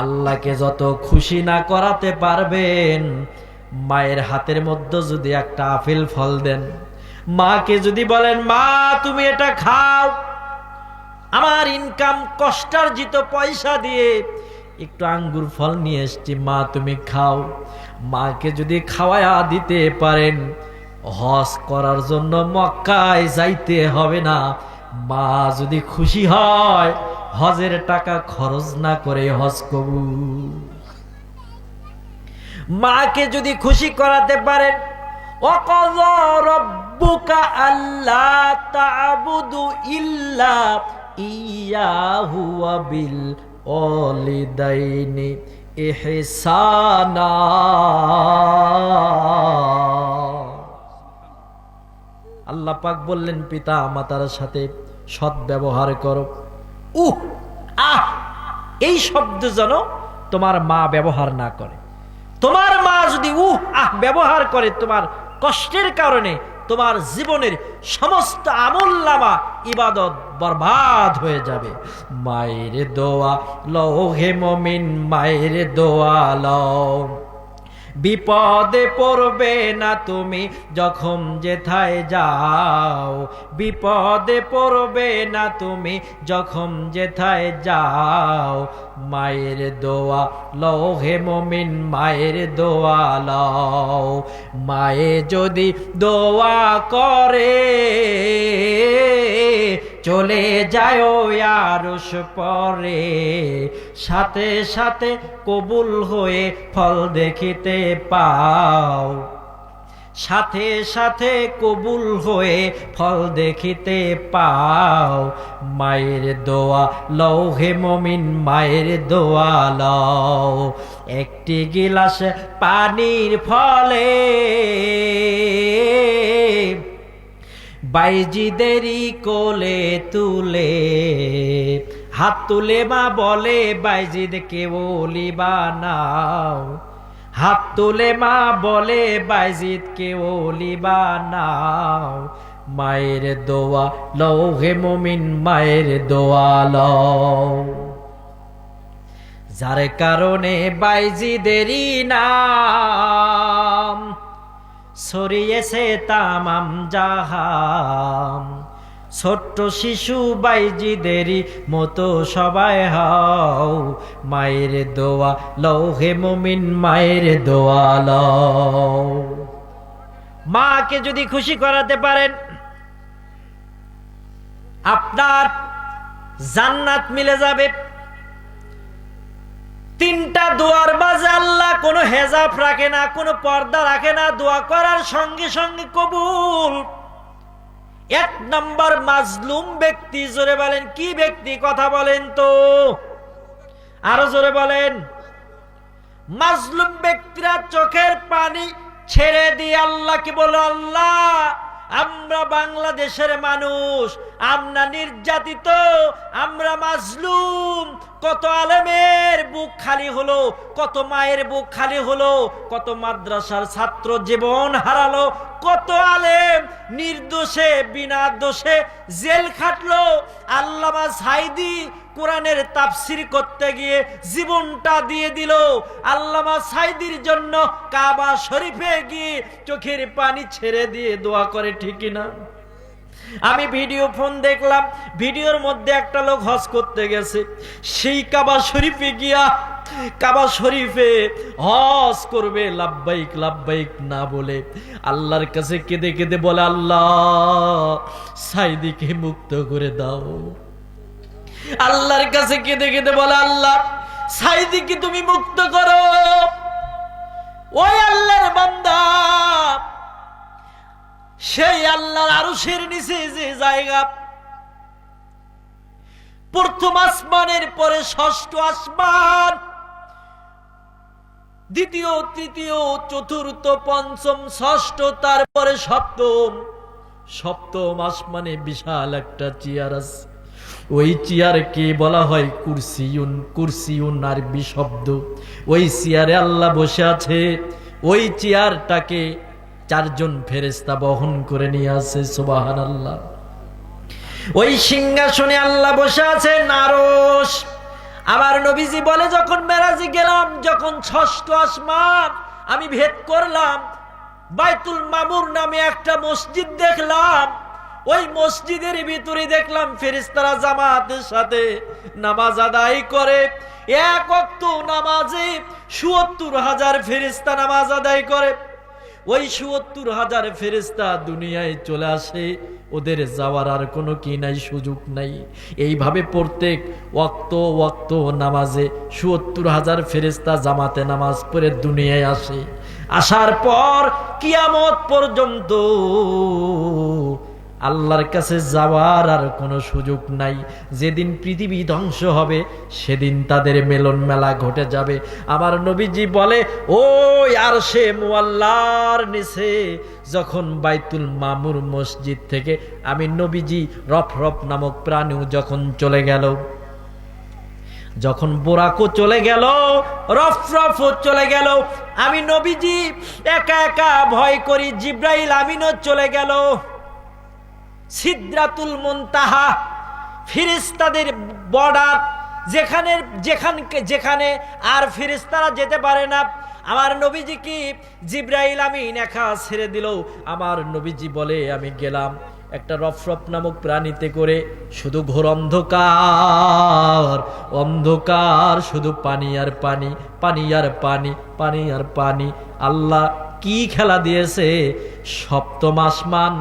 আল্লাহকে যত খুশি না করাতে পারবেন, মায়ের হাতের মধ্যে যদি একটা আপেল ফল দেন, মাকে যদি বলেন মা তুমি এটা খাও, আমার ইনকাম কষ্টার্জিত পয়সা দিয়ে একটু আঙ্গুর ফল নিয়ে এসছি, মা তুমি খাও, মাকে যদি খাওয়ায়া দিতে পারেন, হজ করার জন্য মক্কায় যাইতে হবে না। মা যদি খুশি হয়, হজের টাকা খরচ না করে হজ কবুল। মাকে যদি খুশি করাতে পারেন, ওয়াকাযা রাব্বুকা আল্লা তা'বুদু ইল্লা ইয়াহু ওয়া বিল ওয়ালিদাইনি ইহসানা। আল্লাহ পাক বললেন পিতা মাতার সাথে সৎ ব্যবহার করো। এই শব্দ যেন তোমার মা ব্যবহার না করে। তোমার মা যদি ব্যবহার করে, তোমার কষ্টের কারণে তোমার জীবনের সমস্ত আমলনামা ইবাদত বরবাদ হয়ে যাবে। মায়ের দোয়া লও হে মুমিন, মায়ের দোয়া লও, বিপদে পড়বে না তুমি যখন যেথায় যাও, বিপদে পড়বে না তুমি যখন যেথায় যাও। মায়ের দোয়া লও হে মুমিন, মায়ের দোয়া লও। মায়ে যদি দোয়া করে চলে যায় আরশ পরে, সাথে সাথে কবুল হয়ে ফল দেখিতে পাও, সাথে সাথে কবুল হয়ে ফল দেখিতে পাও। মায়ের দোয়া লও হে মুমিন, মায়ের দোয়া লও। একটি গিলাস পানির ফলে বাইজিদেরই কোলে তুলে, হাত তুলে মা বলে বাইজিদকে ওলি বানাও, হাত তুলে মা বলে বাইজিদকে ওলি বানাও। মায়ের দোয়া লও হে মুমিন, মায়ের দোয়া লও। যার কারণে বাইজিদেরই নাম ছড়িয়েছে তামাম জাহান, ছোট্ট শিশু বাইজিদেরই মতো সবাই হও। মায়ের দোয়া লও হে মুমিন, মায়ের দোয়া লও। মাকে যদি খুশি করাতে পারেন আপনার জান্নাত মিলে যাবে। তিনটা দোয়ার মাঝে আল্লাহ কোনো হেজাব রাখে না, কোনো পর্দা রাখে না, দোয়া করার সঙ্গে সঙ্গে কবুল। এক নাম্বার মাজলুম ব্যক্তি, জোরে বলেন কি ব্যক্তি, কথা বলেন তো, আরো জোরে বলেন। মাজলুম ব্যক্তিরা চোখের পানি ছেড়ে দিয়ে আল্লাহকে বলো, আল্লাহ আমরা বাংলাদেশের মানুষ, আমরা নির্যাতিত, আমরা মাজলুম। কত আলেমের বুক খালি হলো, কত মায়ের বুক খালি হলো, কত মাদ্রাসার ছাত্র জীবন হারালো, কত আলেম নির্দোষে বিনা দোষে জেল খাটলো। আল্লামা সাইদি কোরআনের তাফসির করতে গিয়ে জীবনটা দিয়ে দিল। আল্লামা সাইদির জন্য কাবা শরীফে গিয়ে চোখের পানি ছেড়ে দিয়ে দোয়া করে, ঠিক না? আমি ভিডিও ফোন দেখলাম, ভিডিওর মধ্যে একটা লোক হজ করতে গেছে, সেই কাবা শরীফে গিয়া কাবা শরীফে হজ করবে, লাব্বাইক লাব্বাইক না বলে আল্লাহর কাছে কেঁদে কেঁদে বলে, আল্লাহ সাইদিকে মুক্ত করে দাও। আল্লাহর কাছে কেঁদে কেঁদে বলে, আল্লাহ সাইদিকে তুমি মুক্ত করো। ওই আল্লাহর বান্দা সেই আল্লাহর আরশের নিচে যে জায়গা, প্রথম আসমানের পরে ষষ্ঠ আসমান, দ্বিতীয় তৃতীয় চতুর্থ পঞ্চম ষষ্ঠ, তারপরে সপ্তম, সপ্তম আসমানে বিশাল একটা চেয়ার আছে। ওই চেয়ারকে বলা হয় কুরসিউন, কুরসিউন আরবি শব্দ। ওই চেয়ারে আল্লাহ বসে আছে, ওই চেয়ারটাকে চারজন ফেরেশতা বহন করে নিয়ে আসে, সুবহানাল্লাহ। ওই সিংহাসনে আল্লাহ বসে আছে, আরশ। আমার নবীজি বলে, যখন মেরাজে গেলাম, যখন ষষ্ঠ আসমান আমি ভেদ করলাম, বাইতুল মামুর নামে একটা মসজিদ দেখলাম। ওই মসজিদের ভিতরে দেখলাম ফেরেশতারা জামাতের সাথে নামাজ আদায় করে। এক ওয়াক্ত নামাজে ৭৪,০০০ ফেরেশতা নামাজ আদায় করে। ওই ৭৪,০০০ ফেরেশতা দুনিয়ায় চলে আসে, ওদের যাওয়ার আর কোনো কি নাই, সুযোগ নাই। এইভাবে প্রত্যেক ওয়াক্ত ওয়াক্ত নামাজে ৭৪,০০০ ফেরেশতা জামাতে নামাজ পড়ে দুনিয়ায় আসে। আসার পর কিয়ামত পর্যন্ত আল্লাহর কাছে যাওয়ার আর কোনো সুযোগ নাই। যেদিন পৃথিবী ধ্বংস হবে সেদিন তাদের মিলন মেলা ঘটে যাবে। আমার নবীজি বলে, ওই আরশে মুআল্লার নিচে যখন বাইতুল মামুর মসজিদ থেকে আমি নবীজি রফরফ নামক প্রাণীও যখন চলে গেল, যখন বোরাকও চলে গেল, রফরফও চলে গেল, আমি নবীজি একা একা ভয় করি। জিব্রাইল আমিনও চলে গেল। সিদরাতুল মুনতাহা ফেরেশতাদের বর্ডার, যেখানে আর ফেরেশতারা যেতে পারে না, আমার নবীজিকে জিবরাইল আমিন একা ছেড়ে দিল। আমার নবীজি বলে আমি গেলাম একটা রফরফ নামক প্রাণীতে করে, শুধু ঘোর অন্ধকার, অন্ধকার, শুধু পানি আর পানি, পানি আর পানি, পানি আর পানি। আল্লাহ কি খেলা দিয়েছে, সপ্তম আসমান,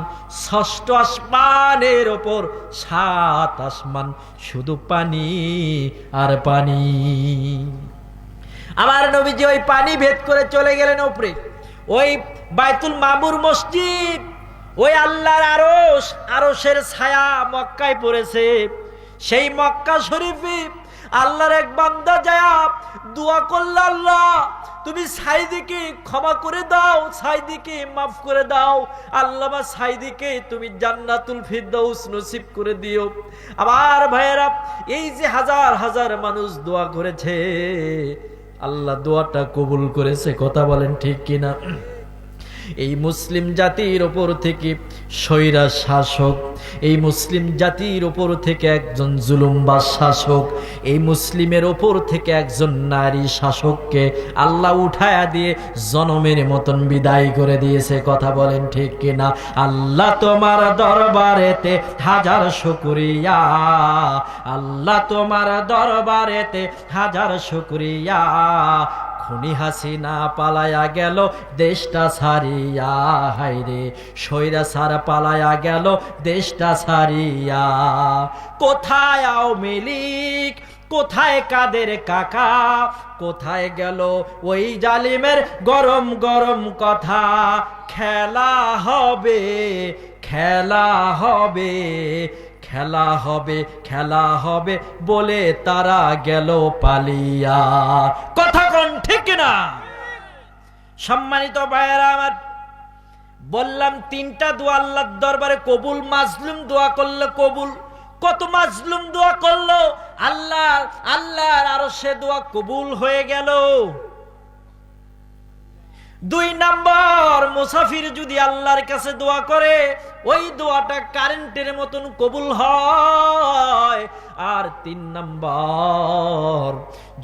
ষষ্ঠ আসমানের ওপর 7 আসমান শুধু পানি আর পানি। আমার নবীজি ওই পানি ভেদ করে চলে গেলেন উপরে, ওই বাইতুল মামুর মসজিদ, ওই আল্লাহর আরশ, আরশের ছায়া মক্কায় পড়েছে। সেই মক্কা শরীফে আল্লাহর এক বান্দা যায় দোয়া করল, আল্লাহ তুমি সাইদিকে ক্ষমা করে দাও, সাইদিকে মাফ করে দাও, আল্লামা সাইদিকে তুমি জান্নাতুল ফিরদাউস নসিব করে দিও। আমার ভাইয়েরা, এই যে হাজার হাজার মানুষ দোয়া করেছে, আল্লাহ দোয়াটা কবুল করেছে, কথা বলেন ঠিক কিনা? এই মুসলিম জাতির ওপর থেকে স্বৈরা শাসক, এই মুসলিম জাতির ওপর থেকে একজন জুলুমবাজ শাসক, এই মুসলিমের ওপর থেকে একজন নারী শাসককে আল্লাহ উঠায়া দিয়ে জনমের মতন বিদায় করে দিয়েছে, কথা বলেন ঠিক কিনা? আল্লাহ তোমার দরবারেতে হাজার শুকরিয়া, আল্লাহ তোমার দরবারেতে হাজার শুকরিয়া। খুনি হাসিনা পালায়া গেল দেশটা ছাড়িয়া, হায়রে স্বৈরাচার পালায়া গেল দেশটা ছাড়িয়া। কোথায় আওয়ামী লীগ, কোথায় কাদের কাকা, কোথায় গেল ওই জালিমের গরম গরম কথা? খেলা হবে, খেলা হবে, খেলা হবে, খেলা হবে বলে তারা গেল পালিয়া, কথা কোন ঠিক না? সম্মানিত ভাইয়েরা আমার, বললাম 3টা দোয়া আল্লাহর দরবারে কবুল। মাজলুম দোয়া করলে কবুল, কত মাজলুম দোয়া করলো, আল্লাহর আরশে দোয়া কবুল হয়ে গেল। 2 নাম্বার, মুসাফির যদি আল্লাহর কাছে দোয়া করে, ওই দোয়াটা কারেন্টের মতন কবুল হয়। আর 3 নাম্বার,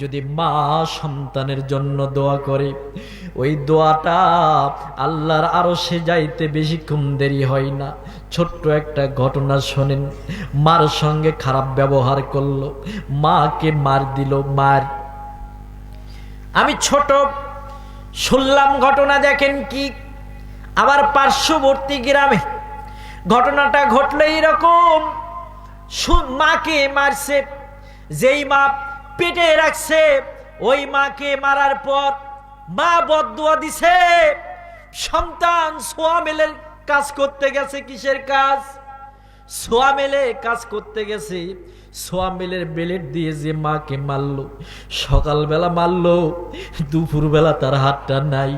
যদি মা সন্তানের জন্য দোয়া করে, ওই দোয়াটা আল্লাহর আরশে যাইতে বেশিক্ষণ দেরি হয় না। ছোট্ট একটা ঘটনা শোনেন, মার সঙ্গে খারাপ ব্যবহার করলো, মাকে মার দিল, মার। আমি ছোট শুনলাম ঘটনা, দেখেন কি, আবার পার্শ্ববর্তী গ্রামে ঘটনাটা ঘটলো এইরকম। মাকে মারছে, যেই মা পেটে রাখছে, ওই মাকে মারার পর মা বদদুয়া দিছে। সন্তান সোয়া মেলে কাজ করতে গেছে, কিসের কাজ? সোয়া মেলে কাজ করতে গেছে, সোয়া মেলের বেলেট দিয়ে যে মাকে মারলো, সকালবেলা মারলো, দুপুরবেলা তার হাতটা নাই,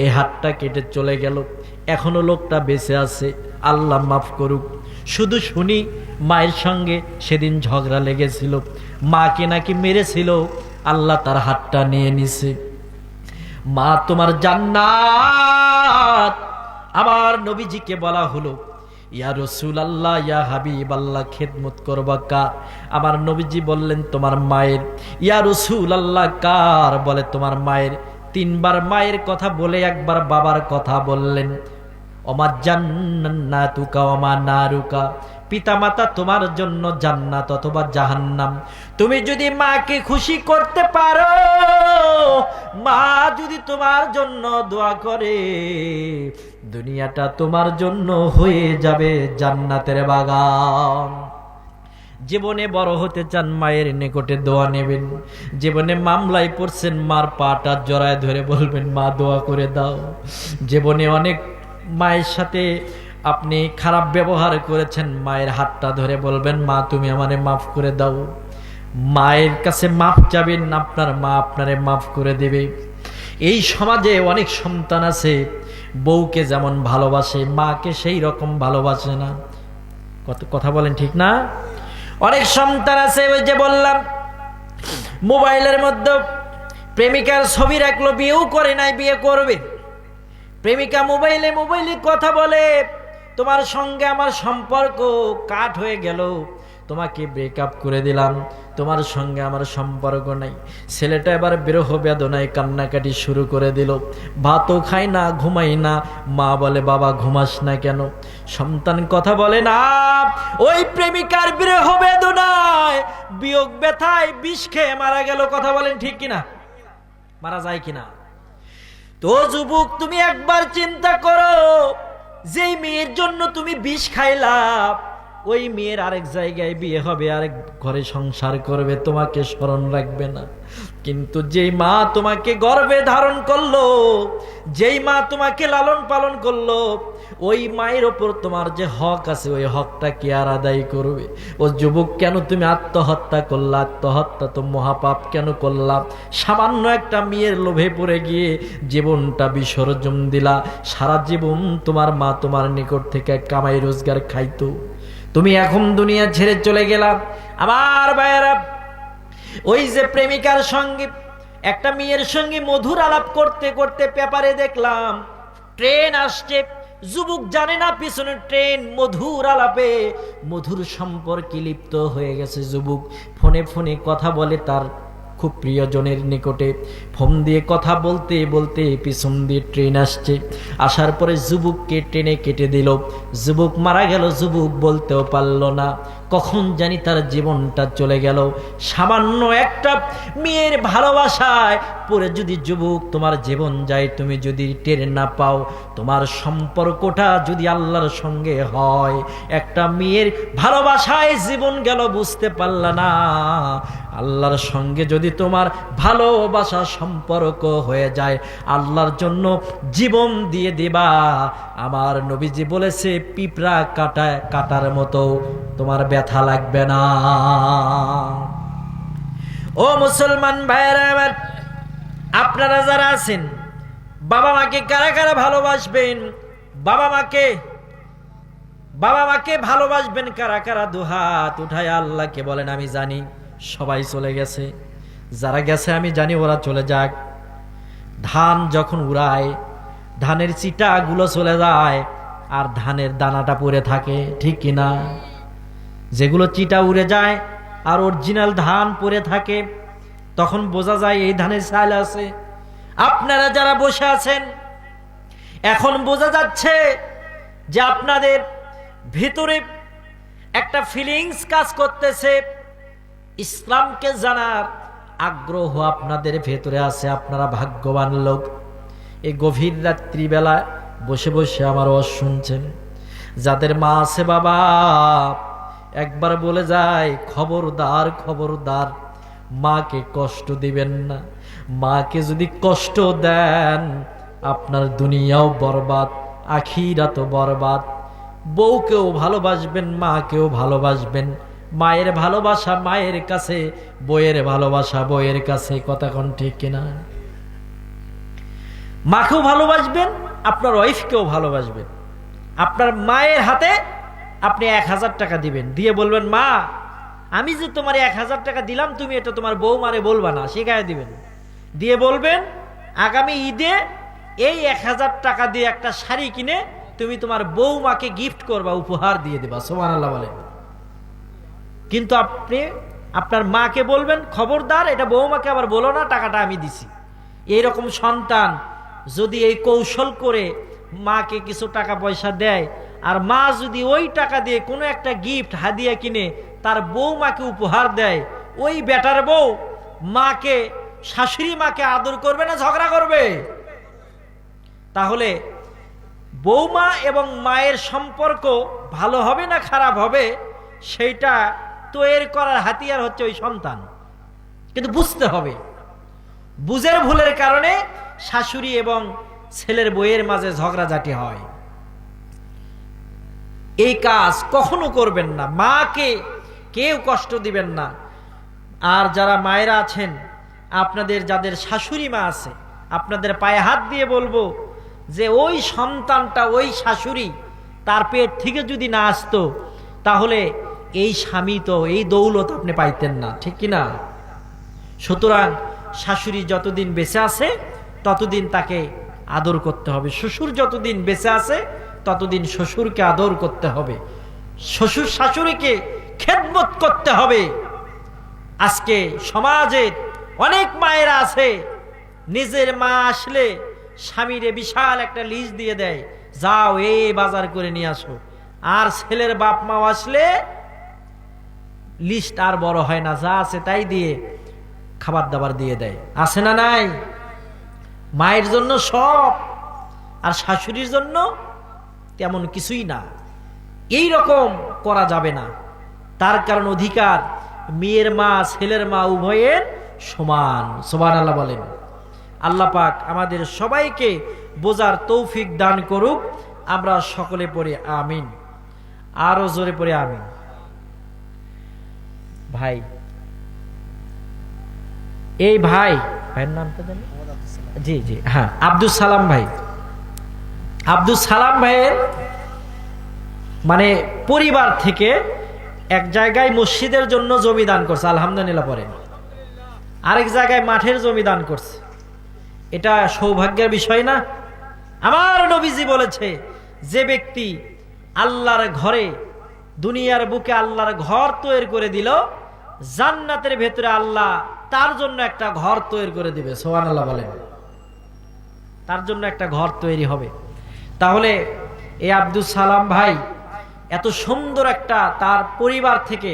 এই হাতটা কেটে চলে গেল। এখনো লোকটা বেঁচে আছে, আল্লাহ মাফ করুক। শুধু শুনি মায়ের সঙ্গে সেদিন ঝগড়া লেগেছিল, মাকে নাকি মেরেছিল, আল্লাহ তার হাতটা নিয়ে নিছে। মা তোমার জান্নাত। আমার নবীজিকে বলা হলো, ইয়া রাসূলুল্লাহ, ইয়া হাবিবাল্লাহ, খেদমত করবা কার? আমার নবীজি বললেন তোমার মায়ের। ইয়া রাসূলুল্লাহ, কার? বলে তোমার মায়ের। 3 বার মায়ের কথা বলে 1 বার বাবার কথা বললেন। ওমা জান্নাতুকা ওমা নারুকা, পিতামাতা তোমার জন্য জান্নাত অথবা জাহান্নাম। তুমি যদি মাকে খুশি করতে পারো, মা যদি তোমার জন্য দোয়া করে, দুনিয়াটা তোমার জন্য হয়ে যাবে জান্নাতের বাগান। জীবনে বড় হতে চান, মায়ের নিকটে দোয়া নেবেন। জীবনে মামলায় পড়ছেন, মার পাটা জড়ায় ধরে বলবেন, মা দোয়া করে দাও। জীবনে অনেক মায়ের সাথে আপনি খারাপ ব্যবহার করেছেন, মায়ের হাতটা ধরে বলবেন, মা তুমি আমারে মাফ করে দাও। মায়ের কাছে মাফ চাবেন, আপনার মা আপনারে মাফ করে দেবে। এই সমাজে অনেক সন্তান আছে, বউকে যেমন ভালোবাসে মাকে সেই রকম ভালোবাসে না, কথা বলেন ঠিক না? অনেক সন্তান আছে, ওই যে বললাম, মোবাইলের মধ্যে প্রেমিকার ছবি রাখলো, বিয়েও করে নাই, বিয়ে করবে। প্রেমিকা মোবাইলে কথা বলে, তোমার সঙ্গে আমার সম্পর্ক কাট হয়ে গেল, তোমাকে ব্রেকআপ করে দিলাম, তোমার সঙ্গে আমার সম্পর্ক নাই। ছেলেটা এবার বিরহ বেদনায় কান্নাকাটি শুরু করে দিল। ভাতও খায় না, ঘুমাই না। মা বলে, বাবা ঘুমাস না কেন? সন্তান কথা বলে না, ওই প্রেমিকার বিরহ বেদনায় বিয়োগ ব্যথায় বিষ খেয়ে মারা গেল। কথা বলেন ঠিক কিনা? মারা যায় কিনা? তো যুবক, তুমি একবার চিন্তা করো, যেই মেয়ের জন্য তুমি বিষ খাইলা, ওই মেয়ের আরেক জায়গায় বিয়ে হবে, আরেক ঘরে সংসার করবে, তোমাকে স্মরণ রাখবে না। কিন্তু যেই মা তোমাকে গর্ভে ধারণ করলো, যেই মা তোমাকে লালন পালন করলো, ওই মায়ের ওপর তোমার যে হক আছে, ওই হকটা কি আর আদায় করবে? ও যুবক, কেন তুমি আত্মহত্যা করলা? আত্মহত্যা তো মহাপাপ। কেন করলা? সামান্য একটা মেয়ের লোভে পড়ে গিয়ে জীবনটা বিসর্জন দিলা। সারা জীবন তোমার মা তোমার নিকট থেকে কামাই রোজগার খাইতো, তুমি এখন দুনিয়া ছেড়ে চলে গেলা। আমার ভাইয়েরা, ওই যে প্রেমিকার সঙ্গে একটা মেয়ের সঙ্গে মধুর আলাপ করতে করতে পেপারে দেখলাম ট্রেন আসছে। যুবক জানে না পিছনে ট্রেন। মধুর আলাপে মধুর সম্পর্কে লিপ্ত হয়ে গেছে যুবক। ফোনে ফোনে কথা বলে তার খুব প্রিয়জনের নিকটে। ফোন দিয়ে কথা বলতে বলতে পিছন দিয়ে ট্রেন আসছে। আসার পরে যুবককে ট্রেনে কেটে দিল। যুবক মারা গেল। যুবক বলতেও পারল না, কখন জানি তার জীবনটা চলে গেল। সামান্য একটা মেয়ের ভালোবাসায় পরে যদি যুবক তোমার জীবন যায়, তুমি যদি টের না পাও, তোমার সম্পর্কটা যদি আল্লাহর সঙ্গে হয়, একটা মেয়ের ভালোবাসায় জীবন গেল বুঝতে পারলা না। আল্লাহর সঙ্গে যদি তোমার ভালোবাসা সম্পর্ক হয়ে যায়, আল্লাহর জন্য জীবন দিয়ে দিবা। আমার নবীজি বলেছে, পিঁপড়া কাটার মতো তোমার ব্যথা লাগবে না। ও মুসলমান ভাইয়েরা আমার, আপনারা যারা আছেন, বাবা মাকে কারা কারা ভালোবাসবেন? বাবা মাকে ভালোবাসবেন কারা কারা? দুহাত উঠায় আল্লাহকে বলেন। আমি জানি সবাই চলে গেছে, যারা গেছে আমি জানি ওরা চলে যাক। ধান যখন উড়ায়, ধানের চিটাগুলো চলে যায় আর ধানের দানাটা পড়ে থাকে, ঠিক কিনা? যেগুলো চিটা উড়ে যায় আর অরিজিনাল ধান পড়ে থাকে, তখন বোঝা যায় এই ধানের চাল আছে। আপনারা যারা বসে আছেন, এখন বোঝা যাচ্ছে যে আপনাদের ভিতরে একটা ফিলিংস কাজ করতেছে। ইসলামকে জানার আগ্রহ আপনাদের ভেতরে আছে। আপনারা ভাগ্যবান লোক। এই গভীর রাত্রিবেলা বসে বসে আমার ওয়াজ শুনছেন। যাদের মা আছে, বাবা একবার বলে যায়, খবরদার খবরদার, মাকে কষ্ট দিবেন না। মাকে যদি কষ্ট দেন, আপনার দুনিয়াও বরবাদ, আখিরাতও বরবাদ। বউকেও ভালোবাসবেন, মাকেও ভালোবাসবেন। মায়ের ভালোবাসা মায়ের কাছে, বইয়ের ভালোবাসা বইয়ের কাছে। কথা কোন ঠিক কিনা? মাকেও ভালোবাসবেন, আপনার ওয়াইফকেও ভালোবাসবেন। আপনার মায়ের হাতে আপনি 1000 টাকা দিবেন, দিয়ে বলবেন, মা আমি যে তোমার 1000 টাকা দিলাম, তুমি এটা তোমার বৌমারে বলবা না, শেখায় দিবেন। দিয়ে বলবেন, আগামী ঈদে এই 1000 টাকা দিয়ে একটা শাড়ি কিনে তুমি তোমার বৌমাকে গিফট করবা, উপহার দিয়ে দেবা। সুবহানাল্লাহ বলেন। কিন্তু আপনি আপনার মাকে বলবেন, খবরদার এটা বৌমাকে আবার বলো না, টাকাটা আমি দিছি। এইরকম সন্তান যদি এই কৌশল করে মাকে কিছু টাকা পয়সা দেয়, আর মা যদি ওই টাকা দিয়ে কোনো একটা গিফট হাদিয়া কিনে তার বৌমাকে উপহার দেয়, ওই বেটার বউ মাকে, শাশুড়ি মাকে আদর করবে না ঝগড়া করবে? তাহলে বৌমা এবং মায়ের সম্পর্ক ভালো হবে না খারাপ হবে, সেইটা তৈরি করার হাতিয়ার হচ্ছে ওই সন্তান। কিন্তু বুঝতে হবে, বুঝের ভুলের কারণে শাশুড়ি এবং ছেলের বউয়ের মাঝে ঝগড়াঝাটি হয়। এই কাজ কখনো করবেন না। মাকে কেউ কষ্ট দিবেন না। আর যারা মায়েরা আছেন, আপনাদের যাদের শাশুড়ি মা আছে, আপনাদের পায়ে হাত দিয়ে বলবো যে ওই সন্তানটা, ওই শাশুড়ি তার পেট থেকে যদি না আসতো, তাহলে এই স্বামী তো এই দৌলত আপনি পাইতেন না, ঠিক কিনা? সুতরাং শাশুড়ি যতদিন বেঁচে আছে ততদিন তাকে আদর করতে হবে। শ্বশুর যতদিন বেঁচে আছে ততদিন শ্বশুরকে আদর করতে হবে। শ্বশুর শাশুড়িকে খেদমত করতে হবে। আজকে সমাজের অনেক মায়েরা আছে, নিজের মা আসলে স্বামীরে বিশাল একটা লিস্ট দিয়ে দেয়, যাও এই বাজার করে নিয়ে আসো। আর ছেলের বাপ মা আসলে লিস্ট আর বড় হয় না, যা আছে তাই দিয়ে খাবার দাবার দিয়ে দেয়। আছে না নাই? মায়ের জন্য সব, আর শাশুড়ির জন্য তেমন কিছুই না। এই রকম করা যাবে না। তার কারণ অধিকার মেয়ের মা ছেলের মা উভয়ের সমান। সুবহানাল্লাহ বলেন। আল্লাহ পাক আমাদের সবাইকে বোঝার তৌফিক দান করুক। আমরা সকলে পড়ি আমিন। আরো জোরে পড়ি আমিন। ভাই, এই ভাইয়ের নামটা জানি? জি জি, হ্যাঁ, আব্দুল সালাম ভাই। আব্দুল সালাম ভাইয়ের মানে পরিবার থেকে এক জায়গায় মসজিদের জন্য জমি দান করছে, আলহামদুলিল্লাহ পরে। আরেক জায়গায় মাঠের জমি দান করছে। এটা সৌভাগ্যের বিষয় না? আমার নবীজি বলেছে, যে ব্যক্তি আল্লাহর ঘরে, দুনিয়ার বুকে আল্লাহর ঘর তৈরি করে দিল, জান্নাতের ভেতরে আল্লাহ তার জন্য একটা ঘর তৈরি করে দিবে। সুবহানাল্লাহ বলেন। তার জন্য একটা ঘর তৈরি হবে। তাহলে এই আব্দুল সালাম ভাই এত সুন্দর একটা, তার পরিবার থেকে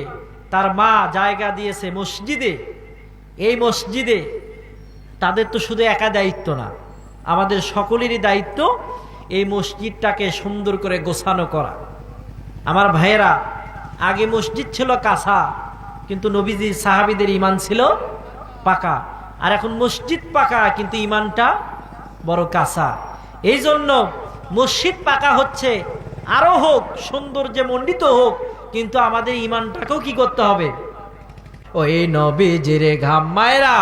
তার মা জায়গা দিয়েছে মসজিদে। এই মসজিদে তাদের তো শুধু একা দায়িত্ব না, আমাদের সকলেরই দায়িত্ব এই মসজিদটাকে সুন্দর করে গোছানো করা। আমার ভাইয়েরা, আগে মসজিদ ছিল কাঁচা, কিন্তু নবীজি সাহাবীদের ঈমান ছিল পাকা। আর এখন মসজিদ পাকা, কিন্তু ঈমানটা বড় কাঁচা। এই জন্য মসজিদ পাকা হচ্ছে, আরো হোক, সৌন্দর্যে মণ্ডিত হোক, কিন্তু আমাদের ঈমানটাকেও কি করতে হবে? ওই নবীজির ঘাম। মায়েরা,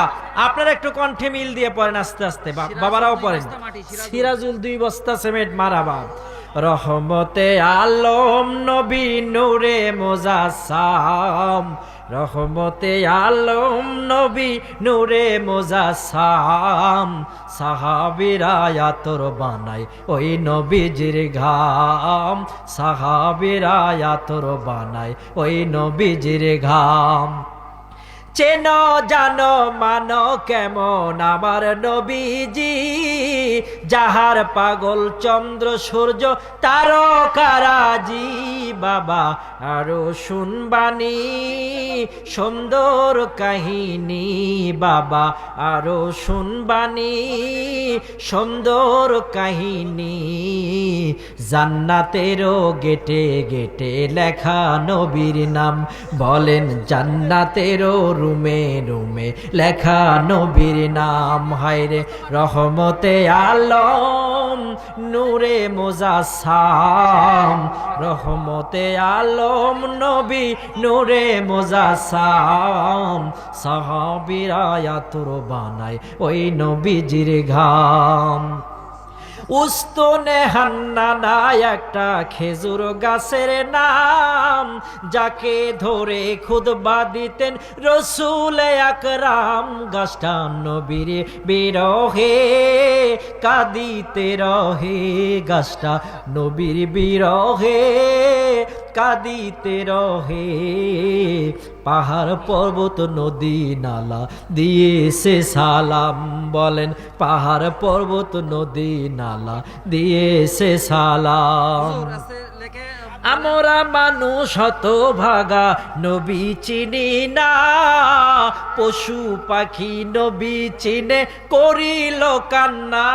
আপনারা একটু কণ্ঠে মিল দিয়ে পড়েন আস্তে আস্তে, বাবারাও পড়েন। সিরাজুল 2 বস্তা সিমেন্ট মারাবা। রহমতে আলম নবী নূরে মুজাসসাম, রহমতে আলম নবী নূরে মুজাসসাম, সাহাবীরা আতর বানায় ওই নবীজির ঘাম, সাহাবীরা আতর বানায় ওই নবীজির ঘাম। চেনো জানো মানো কেমন আমার নবীজি, যাহার পাগল চন্দ্র সূর্য তারকারাজি। বাবা আরো শুনবানি সুন্দর কাহিনী, বাবা আরো শুনবানি সুন্দর কাহিনী। জান্নাতেরও গেটে গেটে লেখা নবীর নাম, বলেন জান্নাতেরও রুমে রুমে লেখা নবীর নাম। হায়রে রহমতে আলম নূরে মুজাসসাম, রহমতে আলম নবী নূরে মুজাসসাম, সাহাবীরা আতর বানায় ওই নবীজির ঘাম। উস্তনে হান্নানা একটা খেজুর গাছের নাম, যাকে ধরে খুতবা দিতেন রসুল আকরাম। গাছটা নবীর বিরহে কাঁদিতে রহে, গাছটা নবীর বিরহে কাঁদিতে রহে। পাহাড় পর্বত নদী নালা দিয়েছে সালাম, বলেন পাহাড় পর্বত নদী নালা দিয়েছে সালাম। আমরা মানুষ হতভাগা নবী চিনি না, পশু পাখি নবী চিনে করিল কান্না।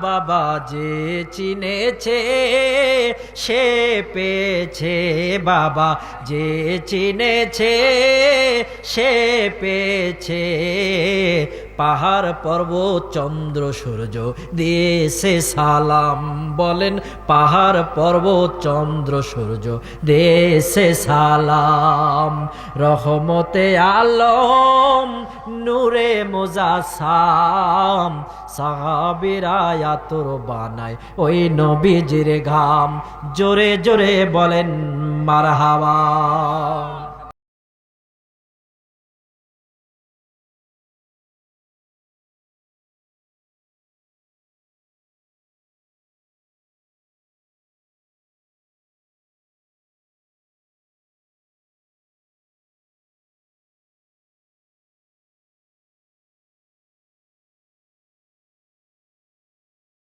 বাবা যে চিনেছে সে পেয়েছে, বাবা যে চিনেছে সে পেয়েছে। পাহাড় পর্বত চন্দ্র সূর্য দিয়েছে সালাম, বলেন পাহাড় পর্বত চন্দ্র সূর্য দিয়েছে সালাম। রহমতে আলম নূরে মুজাসসাম, সাহাবীরা আতর বানায় ওই নবীজির ঘাম। জোরে জোরে বলেন মারহাবা।